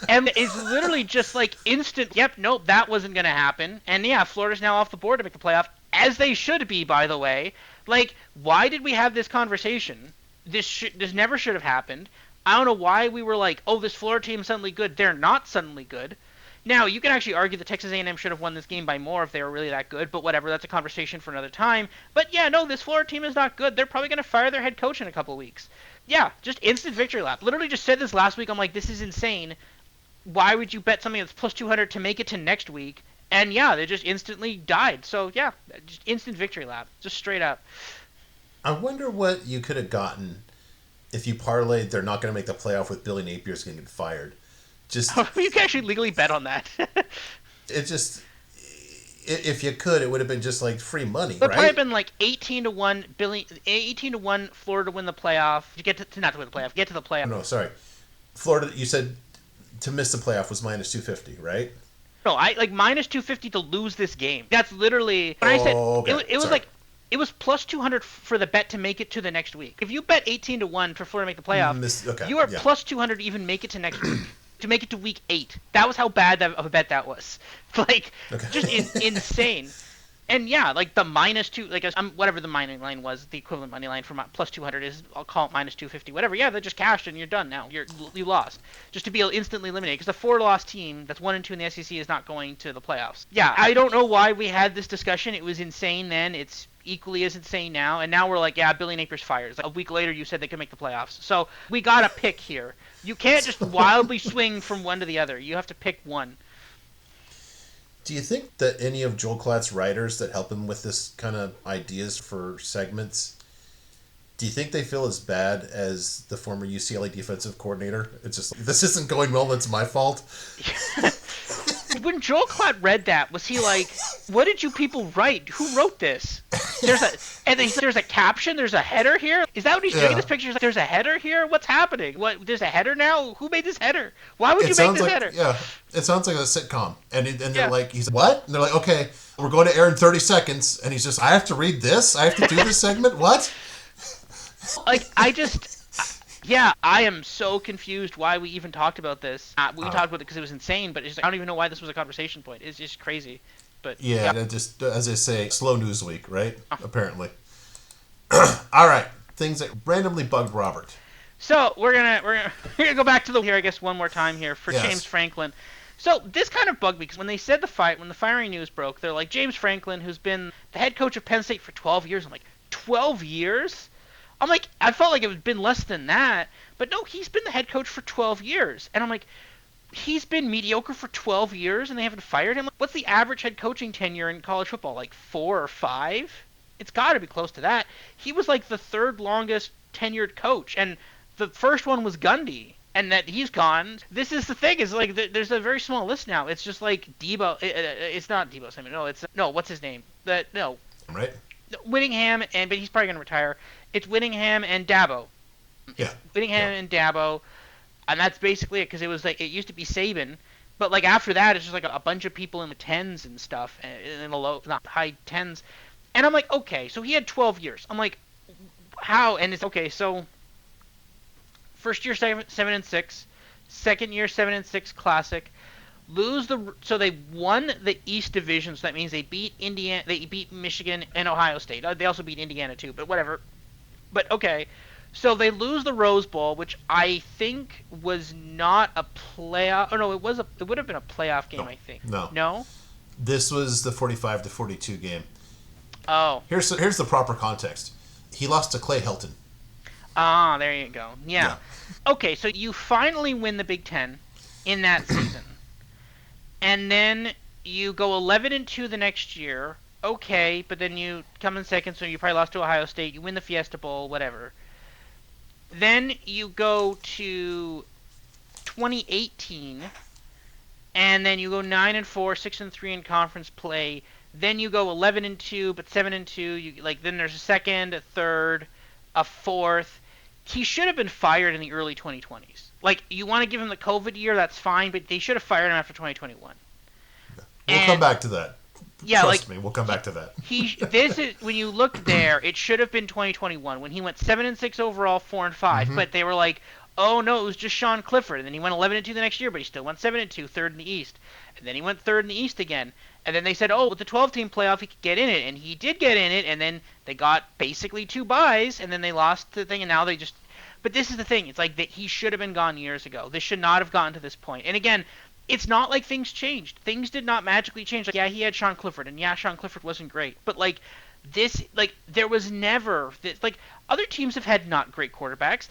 And it's literally just like instant, yep, nope, that wasn't going to happen. And yeah, Florida's now off the board to make the playoff, as they should be, by the way. Like, why did we have this conversation? This never should have happened. I don't know why we were like, oh, this Florida team is suddenly good. They're not suddenly good. Now, you can actually argue that Texas A&M should have won this game by more if they were really that good, but whatever, that's a conversation for another time. But yeah, no, this Florida team is not good. They're probably going to fire their head coach in a couple of weeks. Yeah, just instant victory lap. Literally just said this last week. I'm like, this is insane. Why would you bet something that's plus 200 to make it to next week? And yeah, they just instantly died. So yeah, just instant victory lap. Just straight up. I wonder what you could have gotten if you parlayed they're not going to make the playoff with Billy Napier's going to get fired. Just You can actually legally bet on that. it just if you could, it would have been just like free money, It would right? probably have been like 18-1 Florida to win the playoff. To get to not to win the playoff, get to the playoff. No, sorry. Florida, you said to miss the playoff was minus 250, right? No, I like minus 250 to lose this game. That's literally when I said okay. it was Sorry. like it was plus 200 for the bet to make it to the next week. If you bet 18-1 for Florida to make the playoff, you are plus 200 to even make it to next week. To make it to week 8. That was how bad of a bet that was. Like, just insane. And yeah, like the minus 2, like whatever the money line was, the equivalent money line for plus 200 is, I'll call it minus 250, whatever. Yeah, they just cashed and you're done now. You lost. Just to be instantly eliminated. Because the 4-loss team that's 1-2 in the SEC is not going to the playoffs. Yeah, I don't know why we had this discussion. It was insane then. It's equally as insane now. And now we're like, yeah, Billy Napier's fired. It's like a week later you said they could make the playoffs. So we got to pick here. You can't just wildly swing from one to the other. You have to pick one. Do you think that any of Joel Klatt's writers that help him with this kind of ideas for segments, do you think they feel as bad as the former UCLA defensive coordinator? It's just, this isn't going well, it's my fault. When Joel Klatt read that, was he like, what did you people write? Who wrote this? There's a caption, there's a header here? Is that what he's doing in this picture? He's like, there's a header here? What's happening? What? There's a header now? Who made this header? Why would you make this header? Yeah, it sounds like a sitcom. And they're like, he's what? And they're like, okay, we're going to air in 30 seconds. And he's just, I have to read this? I have to do this segment? What? Like, yeah, I am so confused why we even talked about this. We talked about it because it was insane, but it's like, I don't even know why this was a conversation point. It's just crazy. But yeah. Just, as I say, slow news week, right? Apparently. All right, things that randomly bugged Robert. So we're gonna go back to here, I guess, one more time here for James Franklin. So this kind of bugged me because when they said when the firing news broke, they're like, James Franklin, who's been the head coach of Penn State for 12 years. I'm like, 12 years? I'm like, I felt like it had been less than that, but no, he's been the head coach for 12 years. And I'm like, he's been mediocre for 12 years and they haven't fired him? Like, what's the average head coaching tenure in college football? Like 4 or 5? It's got to be close to that. He was like the third longest tenured coach, and the first one was Gundy. And that he's gone. This is the thing. Is like there's a very small list now. It's just like Debo. It's not Debo Samuel. No. What's his name? Right. Whittingham, but he's probably gonna retire. It's Whittingham and Dabo. Yeah. Whittingham and Dabo, and that's basically it. Because it was like it used to be Saban, but like after that, it's just like a bunch of people in the tens and stuff, in the low, not high tens. And I'm like, okay, so he had 12 years. I'm like, how? And it's okay. So first year 7-6, second year 7-6 Classic. So they won the East Division, so that means they beat Indiana, they beat Michigan and Ohio State. They also beat Indiana too, but whatever. But okay, so they lose the Rose Bowl, which I think was not a playoff. Oh no, it would have been a playoff game, I think. No. This was the 45-42 game. Oh. Here's the proper context. He lost to Clay Helton. Ah, there you go. Yeah. Okay, so you finally win the Big Ten in that season. And then you go 11-2 the next year. Okay, but then you come in second, so you probably lost to Ohio State. You win the Fiesta Bowl, whatever. Then you go to 2018, and then you go 9-4, 6-3 in conference play. Then you go 11-2, but 7-2. Then there's a second, a third, a fourth. He should have been fired in the early 2020s. Like, you want to give him the COVID year, that's fine, but they should have fired him after 2021. We'll come back to that. Yeah, Trust me, we'll come back to that. This is when you look there, it should have been 2021 when he went 7-6 overall, 4-5. But they were like, oh no, it was just Sean Clifford, and then he went 11-2 the next year, but he still went 7-2, third in the East, and then he went third in the East again, and then they said, oh, with the 12-team playoff he could get in it, and he did get in it, and then they got basically 2 byes, and then they lost the thing, and now they just. But this is the thing, it's like that he should have been gone years ago. This should not have gotten to this point, and again. It's not like things changed. Things did not magically change. Like, yeah, he had Sean Clifford, and yeah, Sean Clifford wasn't great. But, there was never this. Like, other teams have had not great quarterbacks.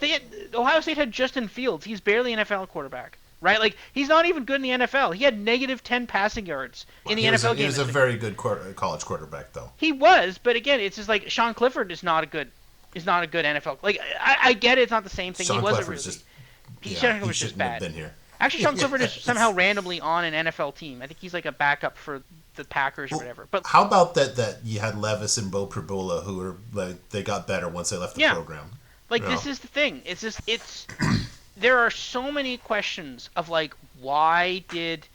Ohio State had Justin Fields. He's barely an NFL quarterback, right? Like, he's not even good in the NFL. He had negative 10 passing yards in the NFL game. He was a very good college quarterback, though. He was, but again, it's just like Sean Clifford is not a good NFL. Like, I get it. It's not the same thing. Sean He wasn't Clifford's really. Sean Clifford's just bad. Have been here. Actually, Sean Clifford is somehow randomly on an NFL team. I think he's like a backup for the Packers or whatever. But how about that you had Levis and Bo Pribula, who were like they got better once they left the program. Like, this is the thing. There are so many questions of like why did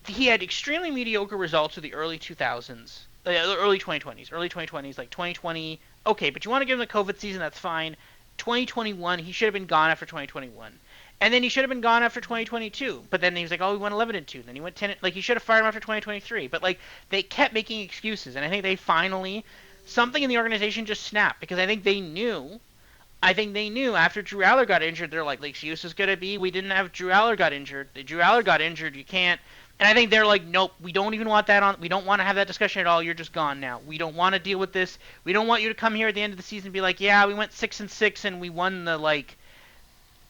he had extremely mediocre results of the early 2000s, early 2020s, like 2020. Okay, but you want to give him the COVID season, that's fine. 2021, he should have been gone after 2021. And then he should have been gone after 2022. But then he was like, oh, he went 11-2. Then he went 10. Like, he should have fired him after 2023. But, like, they kept making excuses. And I think they finally, something in the organization just snapped. Because I think they knew after Drew Aller got injured, they're like, the excuse is going to be, we didn't have Drew Aller got injured. Drew Aller got injured. You can't. And I think they're like, nope, we don't even want that on. We don't want to have that discussion at all. You're just gone now. We don't want to deal with this. We don't want you to come here at the end of the season and be like, yeah, we went 6-6 and we won the, like,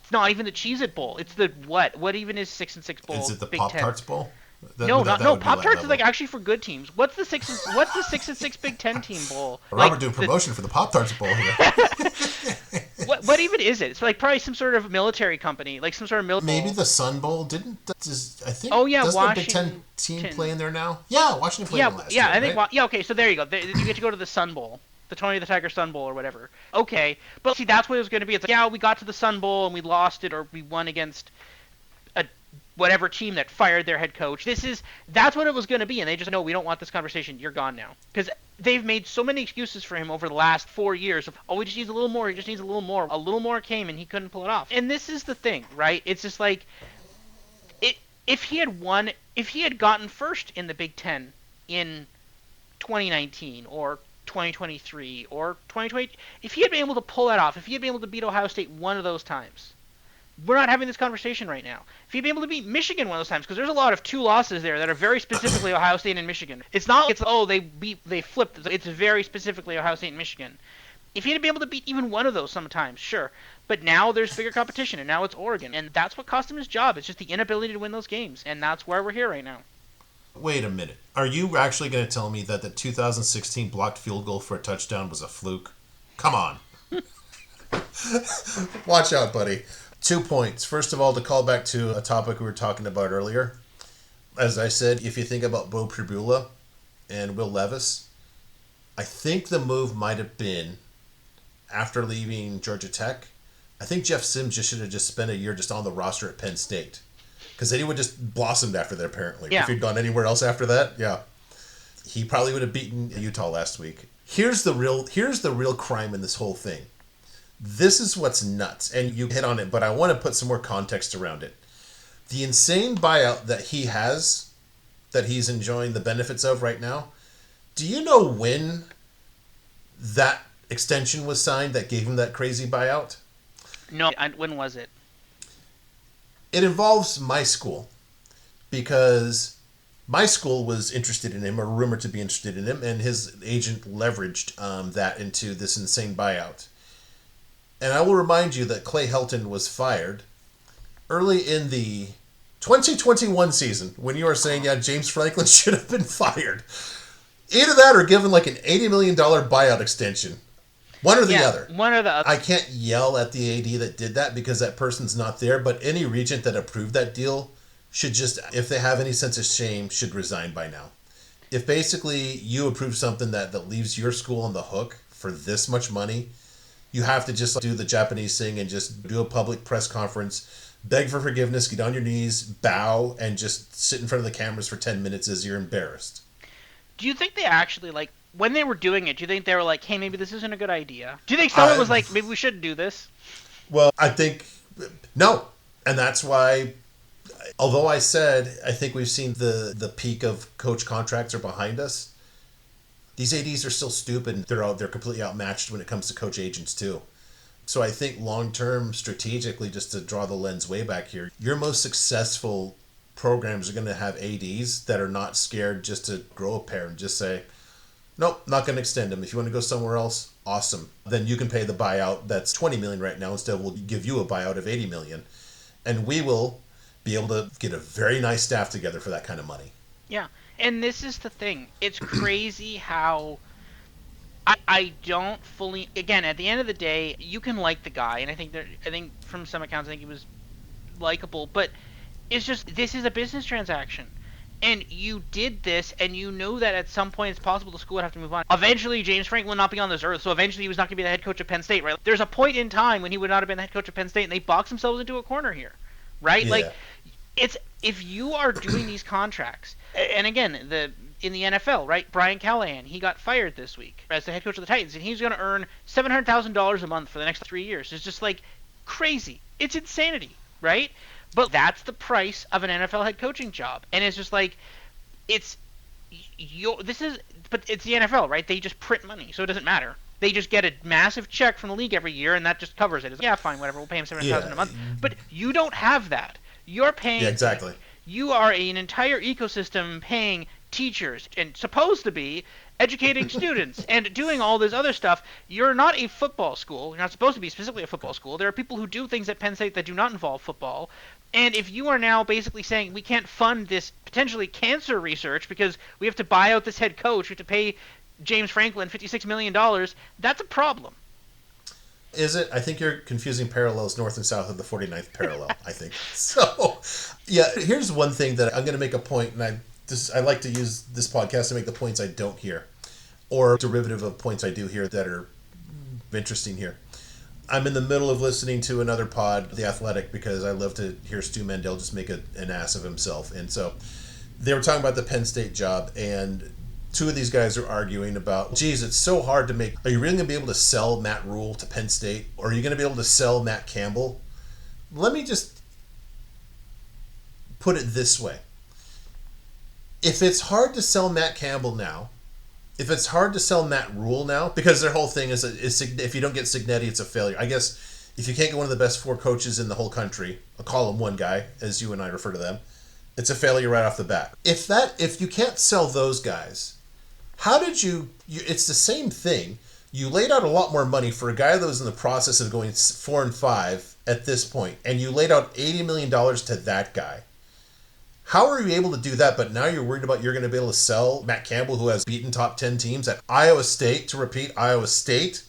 it's not even the Cheez-It Bowl. It's the what? What even is 6-6 bowl? Is it the Pop-Tarts Bowl? No. Pop-Tarts is like actually for good teams. What's the 6-6 Big Ten team bowl? We're doing promotion for the Pop-Tarts Bowl here. What even is it? It's like probably some sort of military company, like some sort of military. Maybe the Sun Bowl didn't. I think. Oh yeah, doesn't Washington. the Big Ten team play in there now? Yeah, Washington played in last year. Yeah, I think. Right? Yeah, okay. So there you go. You get to go to the Sun Bowl. The Tony the Tiger Sun Bowl or whatever. Okay, but see, that's what it was going to be. It's like, yeah, we got to the Sun Bowl and we lost it, or we won against a whatever team that fired their head coach. That's what it was going to be, and they just, no, we don't want this conversation. You're gone now. Because they've made so many excuses for him over the last 4 years of, oh, he just needs a little more. He just needs a little more. A little more came and he couldn't pull it off. And this is the thing, right? It's just like, if he had gotten first in the Big Ten in 2019 or 2023 or 2020, if he had been able to pull that off, if he had been able to beat Ohio State one of those times, we're not having this conversation right now. If he'd been able to beat Michigan one of those times, because there's a lot of 2 losses there that are very specifically Ohio State and Michigan. It's not like they flipped. It's very specifically Ohio State and Michigan. If he'd been able to beat even one of those sometimes, sure. But now there's bigger competition, and now it's Oregon. And that's what cost him his job. It's just the inability to win those games. And that's why we're here right now. Wait a minute. Are you actually going to tell me that the 2016 blocked field goal for a touchdown was a fluke? Come on. Watch out, buddy. 2 points. First of all, to call back to a topic we were talking about earlier. As I said, if you think about Bo Pribula and Will Levis, I think the move might have been, after leaving Georgia Tech, I think Jeff Sims just should have just spent a year just on the roster at Penn State. Because then he would just blossomed after that, apparently. Yeah. If he'd gone anywhere else after that, yeah. He probably would have beaten Utah last week. Here's the real crime in this whole thing. This is what's nuts. And you hit on it, but I want to put some more context around it. The insane buyout that he has, that he's enjoying the benefits of right now, do you know when that extension was signed that gave him that crazy buyout? No, when was it? It involves my school, because my school was interested in him, or rumored to be interested in him, and his agent leveraged that into this insane buyout. And I will remind you that Clay Helton was fired early in the 2021 season, when you are saying, yeah, James Franklin should have been fired. Either that or given like an $80 million buyout extension. One or the other. One or the other. I can't yell at the AD that did that because that person's not there, but any regent that approved that deal should just, if they have any sense of shame, should resign by now. If basically you approve something that leaves your school on the hook for this much money, you have to just do the Japanese thing and just do a public press conference, beg for forgiveness, get on your knees, bow, and just sit in front of the cameras for 10 minutes as you're embarrassed. Do you think they actually, like, when they were doing it, do you think they were like, hey, maybe this isn't a good idea? Do you think someone was like, maybe we shouldn't do this? Well, I think, no. And that's why, although I said, I think we've seen the peak of coach contracts are behind us, these ADs are still stupid. They're completely outmatched when it comes to coach agents, too. So I think long-term, strategically, just to draw the lens way back here, your most successful programs are going to have ADs that are not scared just to grow a pair and just say, nope, not going to extend them. If you want to go somewhere else, awesome. Then you can pay the buyout that's $20 million right now. Instead, we'll give you a buyout of $80 million. And we will be able to get a very nice staff together for that kind of money. Yeah. And this is the thing. It's crazy how I don't fully, again, at the end of the day, you can like the guy, and I think from some accounts, I think he was likable, but it's just, this is a business transaction. And you did this, and you know that at some point it's possible the school would have to move on. Eventually, James Franklin will not be on this earth, so eventually he was not going to be the head coach of Penn State, right? There's a point in time when he would not have been the head coach of Penn State, and they boxed themselves into a corner here, right? Yeah. Like, it's, if you are doing these contracts, and again, in the NFL, right? Brian Callahan, he got fired this week as the head coach of the Titans, and he's going to earn $700,000 a month for the next 3 years. It's just like crazy. It's insanity, right? But that's the price of an NFL head coaching job, and it's just like, but it's the NFL, right? They just print money, so it doesn't matter. They just get a massive check from the league every year, and that just covers it. It's like, yeah, fine, whatever. We'll pay him $700,000 a month. But you don't have that. You're paying. Yeah, exactly. You are an entire ecosystem paying teachers and supposed to be educating students and doing all this other stuff. You're not a football school. You're not supposed to be specifically a football school. There are people who do things at Penn State that do not involve football. And if you are now basically saying we can't fund this potentially cancer research because we have to buy out this head coach, we have to pay James Franklin $56 million, that's a problem. Is it? I think you're confusing parallels north and south of the 49th parallel, I think. So, yeah, here's one thing that I'm going to make a point, and I like to use this podcast to make the points I don't hear, or derivative of points I do hear that are interesting here. I'm in the middle of listening to another pod, The Athletic, because I love to hear Stu Mandel just make an ass of himself. And so they were talking about the Penn State job, and two of these guys are arguing about, geez, it's so hard to make. Are you really going to be able to sell Matt Rule to Penn State? Or are you going to be able to sell Matt Campbell? Let me just put it this way. If it's hard to sell Matt Campbell now, if it's hard to sell Matt Rule now, because their whole thing is if you don't get Cignetti, it's a failure. I guess if you can't get one of the best 4 coaches in the whole country, I'll call him one guy, as you and I refer to them, it's a failure right off the bat. If you can't sell those guys, how did you it's the same thing. You laid out a lot more money for a guy that was in the process of going 4-5 at this point, and you laid out $80 million to that guy. How are you able to do that, but now you're worried about you're going to be able to sell Matt Campbell, who has beaten top 10 teams at Iowa State, to repeat, Iowa State,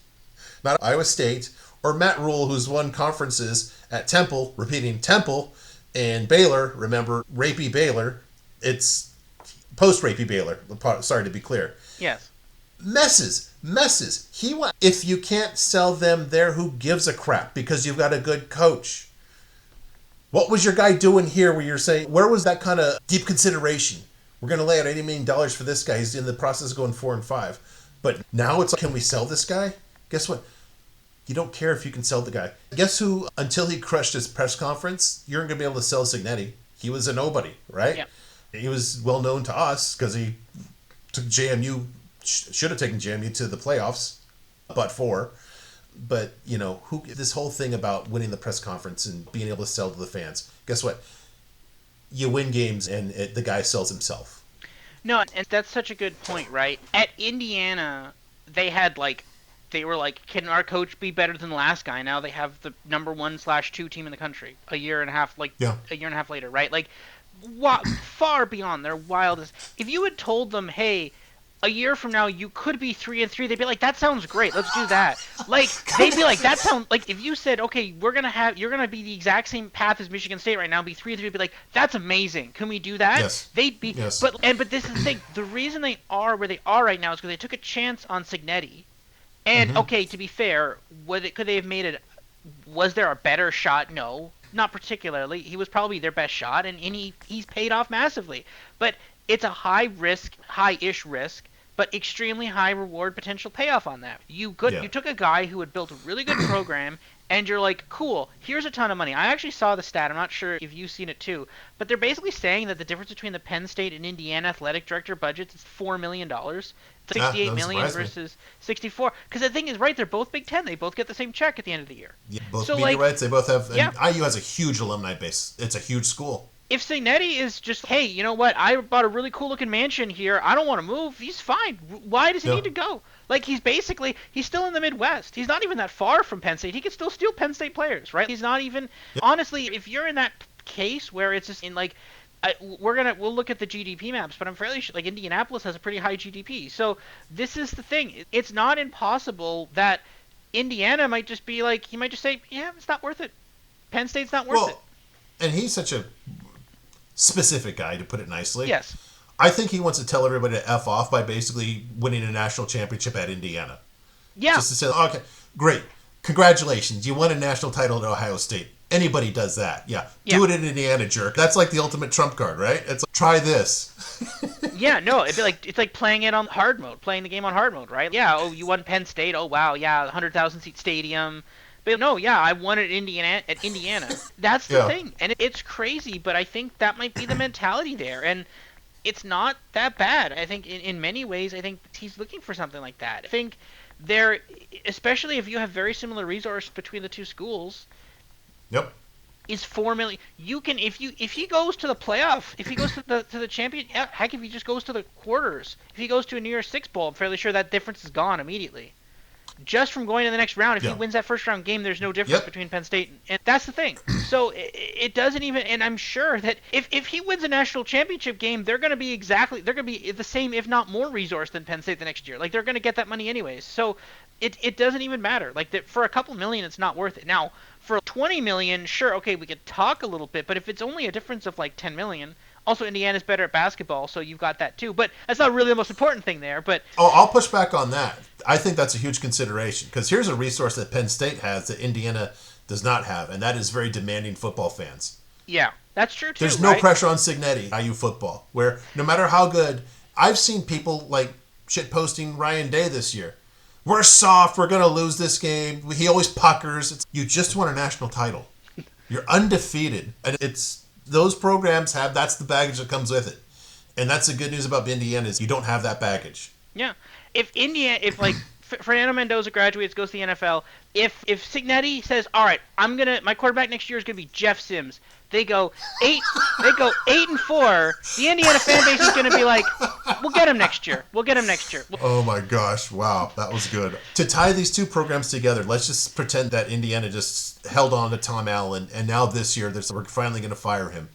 not Iowa State, or Matt Rule, who's won conferences at Temple, repeating Temple, and Baylor, remember, rapey Baylor, it's post-rapey Baylor, sorry to be clear. Yes. Messes. If you can't sell them there, who gives a crap? Because you've got a good coach. What was your guy doing here where you're saying, where was that kind of deep consideration? We're going to lay out $80 million for this guy. He's in the process of going 4-5. But now it's like, can we sell this guy? Guess what? You don't care if you can sell the guy. Guess who, until he crushed his press conference, you're going to be able to sell Cignetti. He was a nobody, right? Yeah. He was well known to us because he took JMU, should have taken JMU to the playoffs, But, this whole thing about winning the press conference and being able to sell to the fans, guess what? You win games and the guy sells himself. No, and that's such a good point, right? At Indiana, they had, they were like, can our coach be better than the last guy? Now they have the number 1/2 team in the country a year and a half, Yeah. a year and a half later, right? Like, far beyond their wildest. If you had told them, hey, a year from now you could be 3-3, they'd be like, that sounds great, let's do that. Like, they'd be like, that sounds like, if you said, okay, you're gonna be the exact same path as Michigan State right now, be 3-3, they'd be like, that's amazing, can we do that? Yes. They'd be, yes. but this is the thing, the reason they are where they are right now is because they took a chance on Signetti. And okay, to be fair, could they have made it? Was there a better shot? No, not particularly. He was probably their best shot, and he's paid off massively. But it's a high-ish risk, but extremely high reward potential payoff on that. You took a guy who had built a really good program, and you're like, cool, here's a ton of money. I actually saw the stat. I'm not sure if you've seen it too, but they're basically saying that the difference between the Penn State and Indiana athletic director budgets is $4 million. 68 million versus 64. Because the thing is, right, they're both Big Ten. They both get the same check at the end of the year. Yeah, both media rights. They both have. And IU has a huge alumni base. It's a huge school. If Signetti is just, hey, you know what? I bought a really cool looking mansion here. I don't want to move. He's fine. Why does he need to go? Like, he's still in the Midwest. He's not even that far from Penn State. He could still steal Penn State players, right? He's not even. Honestly, if you're in that case where it's just in like. We'll look at the GDP maps, but I'm fairly sure like Indianapolis has a pretty high GDP. So this is the thing. It's not impossible that Indiana might just be like, he might just say, yeah, it's not worth it. Penn State's not worth it. And he's such a specific guy, to put it nicely. Yes. I think he wants to tell everybody to F off by basically winning a national championship at Indiana. Yeah. Just to say, okay, great. Congratulations. You won a national title at Ohio State. Anybody does that. Yeah. Do it in Indiana, jerk. That's like the ultimate trump card, right? It's like, try this. Yeah, no, it's like playing it on hard mode, playing the game on hard mode, right? Yeah, oh, you won Penn State. Oh, wow, yeah, 100,000 seat stadium. But no, yeah, I won at Indiana. That's the thing. And it's crazy, but I think that might be the mentality there. And it's not that bad. I think in many ways, I think he's looking for something like that. I think there, especially if you have very similar resource between the two schools. Yep. Is $4 million. You can if he goes to the playoff, if he goes to the champion, heck, if he just goes to the quarters, if he goes to a New Year's Six bowl, I'm fairly sure that difference is gone immediately. Just from going to the next round, if he wins that first round game, there's no difference between Penn State and that's the thing. So it doesn't even, and I'm sure that if he wins a national championship game, they're going to be the same, if not more resource than Penn State the next year. Like, they're going to get that money anyways. So it doesn't even matter. Like, for a couple million, it's not worth it. Now, for 20 million, sure, okay, we could talk a little bit, but if it's only a difference of like 10 million, also Indiana's better at basketball, so you've got that too. But that's not really the most important thing there. But I'll push back on that. I think that's a huge consideration, because here's a resource that Penn State has that Indiana does not have, and that is very demanding football fans. Yeah, that's true too. There's no pressure on Signetti, IU football, where no matter how good, I've seen people like shit posting Ryan Day this year. We're soft. We're going to lose this game. He always puckers. You just won a national title. You're undefeated. And it's those programs that's the baggage that comes with it. And that's the good news about Indiana is you don't have that baggage. Yeah. If like Fernando Mendoza graduates, goes to the NFL, if Signetti says, all right, my quarterback next year is going to be Jeff Sims. They go 8-4. The Indiana fan base is going to be like, we'll get him next year. Oh my gosh. Wow. That was good. To tie these two programs together, let's just pretend that Indiana just held on to Tom Allen, and now this year we're finally going to fire him.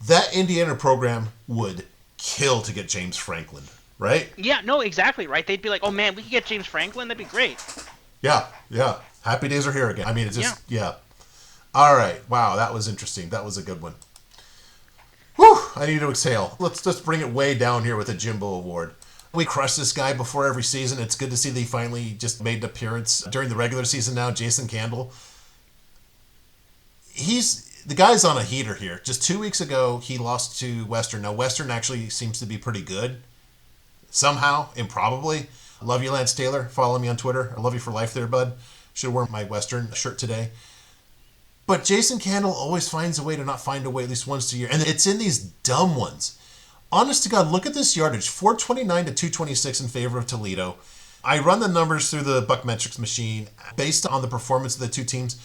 That Indiana program would kill to get James Franklin, right? Yeah, no, exactly, right? They'd be like, oh man, we could get James Franklin. That'd be great. Yeah. Happy days are here again. I mean, it's just, All right. Wow, that was interesting. That was a good one. Whew, I need to exhale. Let's just bring it way down here with the Jimbo Award. We crush this guy before every season. It's good to see that he finally just made an appearance during the regular season now, Jason Candle. The guy's on a heater here. Just 2 weeks ago, he lost to Western. Now, Western actually seems to be pretty good. Somehow, improbably. I love you, Lance Taylor. Follow me on Twitter. I love you for life there, bud. Should have worn my Western shirt today. But Jason Candle always finds a way to not find a way at least once a year. And it's in these dumb ones. Honest to God, look at this yardage. 429 to 226 in favor of Toledo. I run the numbers through the BuckMetrics machine based on the performance of the two teams.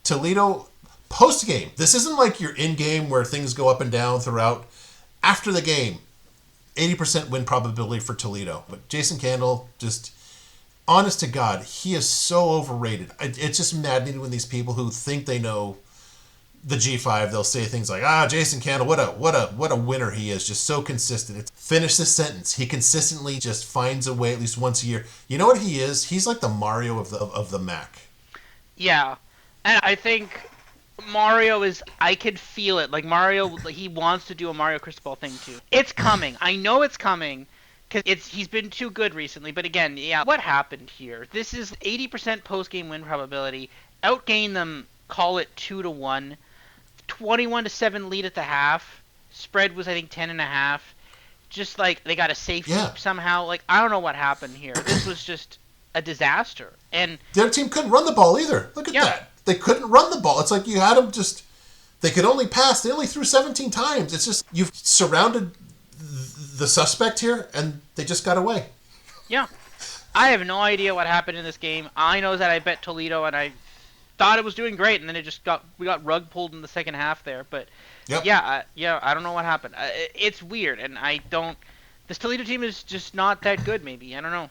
Toledo, post-game. This isn't like your in-game where things go up and down throughout. After the game, 80% win probability for Toledo. But Jason Candle just honest to God, he is so overrated. It's just maddening when these people who think they know the G5, they'll say things like, Jason Candle, what a winner he is, just so consistent. Finish this sentence. He consistently just finds a way at least once a year. You know what he is? He's like the Mario of the Mac. Yeah. And I think Mario is, I could feel it. Like Mario, he wants to do a Mario Crystal Ball thing too. It's coming. I know it's coming because he's been too good recently. But again, yeah, what happened here? This is 80% post-game win probability. Outgain them, call it 2-1. 21-7 lead at the half. Spread was, I think, 10.5. Just like they got a safe keep somehow. Like, I don't know what happened here. This was just a disaster. And their team couldn't run the ball either. Look at that. They couldn't run the ball. It's like you had them just, they could only pass. They only threw 17 times. It's just, you've surrounded the suspect here, and they just got away. Yeah. I have no idea what happened in this game. I know that I bet Toledo, and I thought it was doing great, and then we got rug pulled in the second half there. But I don't know what happened. It's weird, and this Toledo team is just not that good. Maybe, I don't know.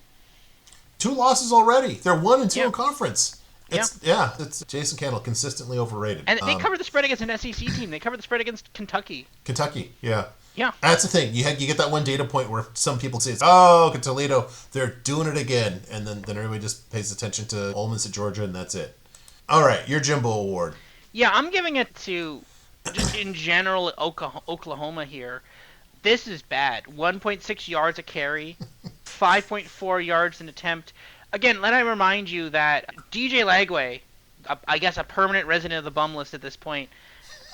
2 losses already. They're 1-2 in conference. It's Jason Candle, consistently overrated. And they covered the spread against an SEC team. They covered the spread against Kentucky. Yeah. Yeah. That's the thing. You get that one data point where some people say, Toledo, they're doing it again. And then everybody just pays attention to Ole Miss at Georgia, and that's it. All right, your Jimbo Award. Yeah, I'm giving it to, just in general, Oklahoma here. This is bad. 1.6 yards a carry, 5.4 yards an attempt. Again, let I remind you that DJ Lagway, I guess a permanent resident of the bum list at this point,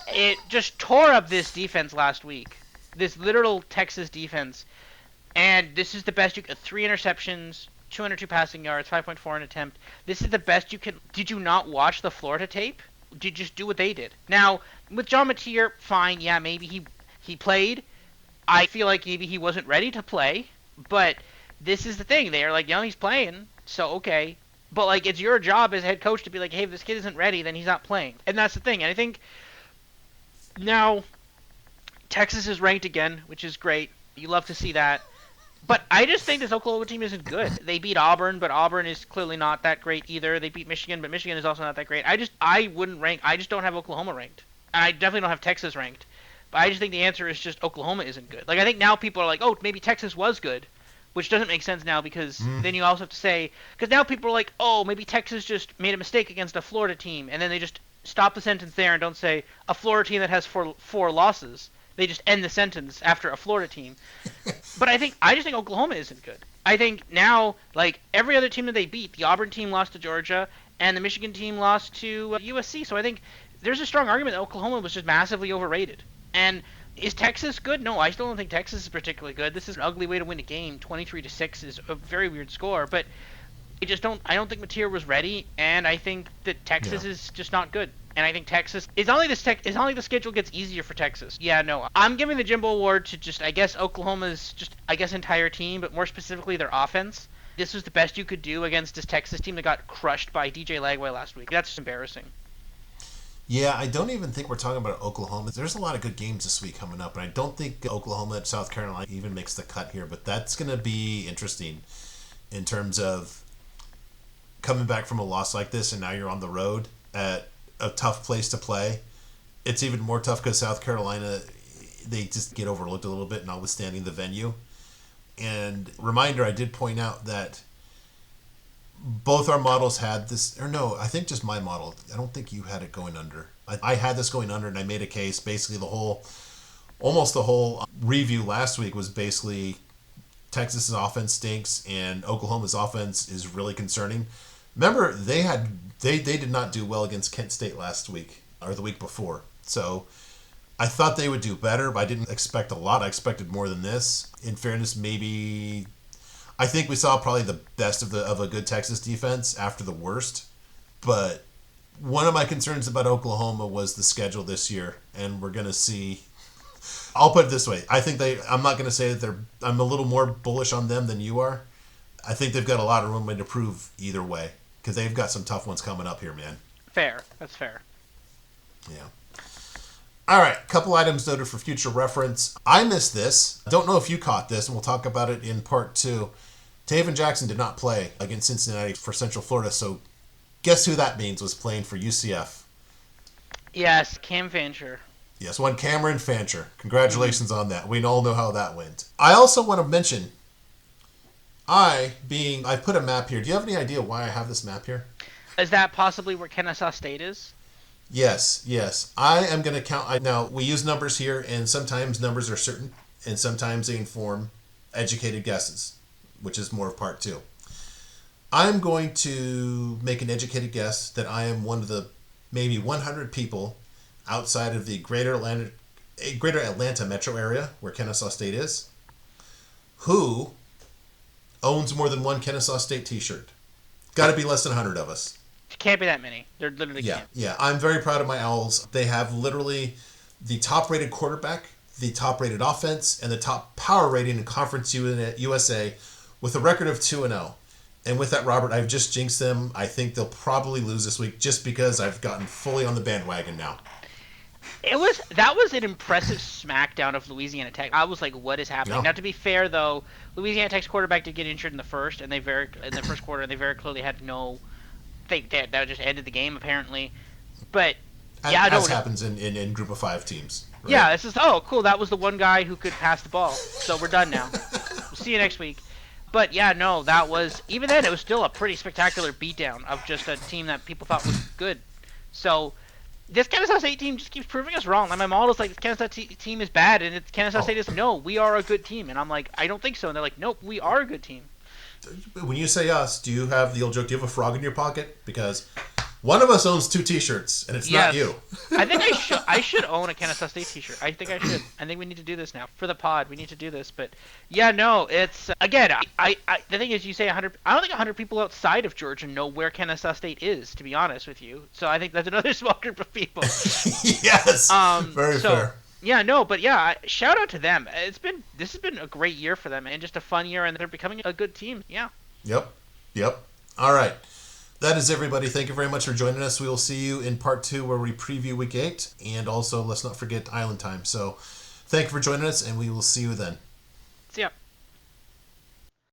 it just tore up this defense last week. This literal Texas defense. And this is the best 3 interceptions, 202 passing yards, 5.4 an attempt. This is the best you can. Did you not watch the Florida tape? Did you just do what they did? Now, with John Mateer, fine, yeah, maybe he played. I feel like maybe he wasn't ready to play, but this is the thing. They're like, he's playing, so okay. But, like, it's your job as head coach to be like, hey, if this kid isn't ready, then he's not playing. And that's the thing. And I think now Texas is ranked again, which is great. You love to see that. But I just think this Oklahoma team isn't good. They beat Auburn, but Auburn is clearly not that great either. They beat Michigan, but Michigan is also not that great. I wouldn't rank. I just don't have Oklahoma ranked. And I definitely don't have Texas ranked. But I just think the answer is just Oklahoma isn't good. Like, I think now people are like, oh, maybe Texas was good, which doesn't make sense now because then you also have to say, because now people are like, oh, maybe Texas just made a mistake against a Florida team, and then they just stop the sentence there and don't say a Florida team that has four losses. They just end the sentence after a Florida team. But I just think Oklahoma isn't good. I think now, like, every other team that they beat, the Auburn team lost to Georgia, and the Michigan team lost to USC. So I think there's a strong argument that Oklahoma was just massively overrated. And is Texas good? No, I still don't think Texas is particularly good. This is an ugly way to win a game. 23-6 is a very weird score. But I don't think Mateer was ready, and I think that Texas is just not good. And I think Texas it's not like the schedule gets easier for Texas. Yeah, no. I'm giving the Jimbo Award to just, I guess, Oklahoma's entire team, but more specifically their offense. This was the best you could do against this Texas team that got crushed by DJ Lagway last week. That's just embarrassing. Yeah, I don't even think we're talking about Oklahoma. There's a lot of good games this week coming up, and I don't think Oklahoma and South Carolina even makes the cut here, but that's going to be interesting in terms of coming back from a loss like this, and now you're on the road at a tough place to play. It's even more tough because South Carolina, they just get overlooked a little bit, notwithstanding the venue. And reminder, I did point out that both our models had this, or no, I think just my model. I don't think you had it going under. I had this going under, and I made a case. Basically, almost the whole review last week was basically Texas's offense stinks and Oklahoma's offense is really concerning. Remember, they did not do well against Kent State last week or the week before. So I thought they would do better, but I didn't expect a lot. I expected more than this. In fairness, maybe I think we saw probably the best of a good Texas defense after the worst. But one of my concerns about Oklahoma was the schedule this year, and we're going to see. I'll put it this way. I think I'm not going to say that I'm a little more bullish on them than you are. I think they've got a lot of room to prove either way, because they've got some tough ones coming up here, man. Fair. That's fair. Yeah. All right, couple items noted for future reference. I missed this. I don't know if you caught this, and we'll talk about it in part 2. Taven Jackson did not play against Cincinnati for Central Florida, so guess who that means was playing for UCF? Yes, Cam Fancher. Yes, one Cameron Fancher. Congratulations on that. We all know how that went. I also want to mention, I put a map here. Do you have any idea why I have this map here? Is that possibly where Kennesaw State is? Yes. I am going to count. Now, we use numbers here, and sometimes numbers are certain, and sometimes they inform educated guesses, which is more of part 2. I'm going to make an educated guess that I am one of the maybe 100 people outside of the greater Atlanta metro area, where Kennesaw State is, who owns more than one Kennesaw State t-shirt. Got to be less than 100 of us. Can't be that many. They're literally can't. Yeah. I'm very proud of my Owls. They have literally the top-rated quarterback, the top-rated offense, and the top power rating in Conference USA with a record of 2-0. And with that, Robert, I've just jinxed them. I think they'll probably lose this week just because I've gotten fully on the bandwagon now. That was an impressive smackdown of Louisiana Tech. I was like, what is happening? Yeah. Now, to be fair, though, Louisiana Tech's quarterback did get injured in the first quarter, and they very clearly had no... that just ended the game, apparently. But, yeah, As happens in group of 5 teams. Right? Yeah, it's just, oh, cool, that was the one guy who could pass the ball. So we're done now. We'll see you next week. But, yeah, no, that was... Even then, it was still a pretty spectacular beatdown of just a team that people thought was good. So... This Kennesaw State team just keeps proving us wrong. Like, my model is like, this Kennesaw team is bad, and Kennesaw State is, no, we are a good team. And I'm like, I don't think so. And they're like, nope, we are a good team. When you say us, do you have the old joke, do you have a frog in your pocket? Because one of us owns 2 t-shirts, and it's not you. I think I should own a Kennesaw State t-shirt. I think I should. I think we need to do this now. For the pod, we need to do this. But, yeah, no, it's... Again, the thing is, you say 100... I don't think 100 people outside of Georgia know where Kennesaw State is, to be honest with you. So I think that's another small group of people. Yes! Very fair. Yeah, no, but yeah, shout out to them. This has been a great year for them, and just a fun year, and they're becoming a good team. Yeah. Yep. All right. That is everybody. Thank you very much for joining us. We will see you in part 2 where we preview week 8. And also, let's not forget Island Time. So thank you for joining us, and we will see you then.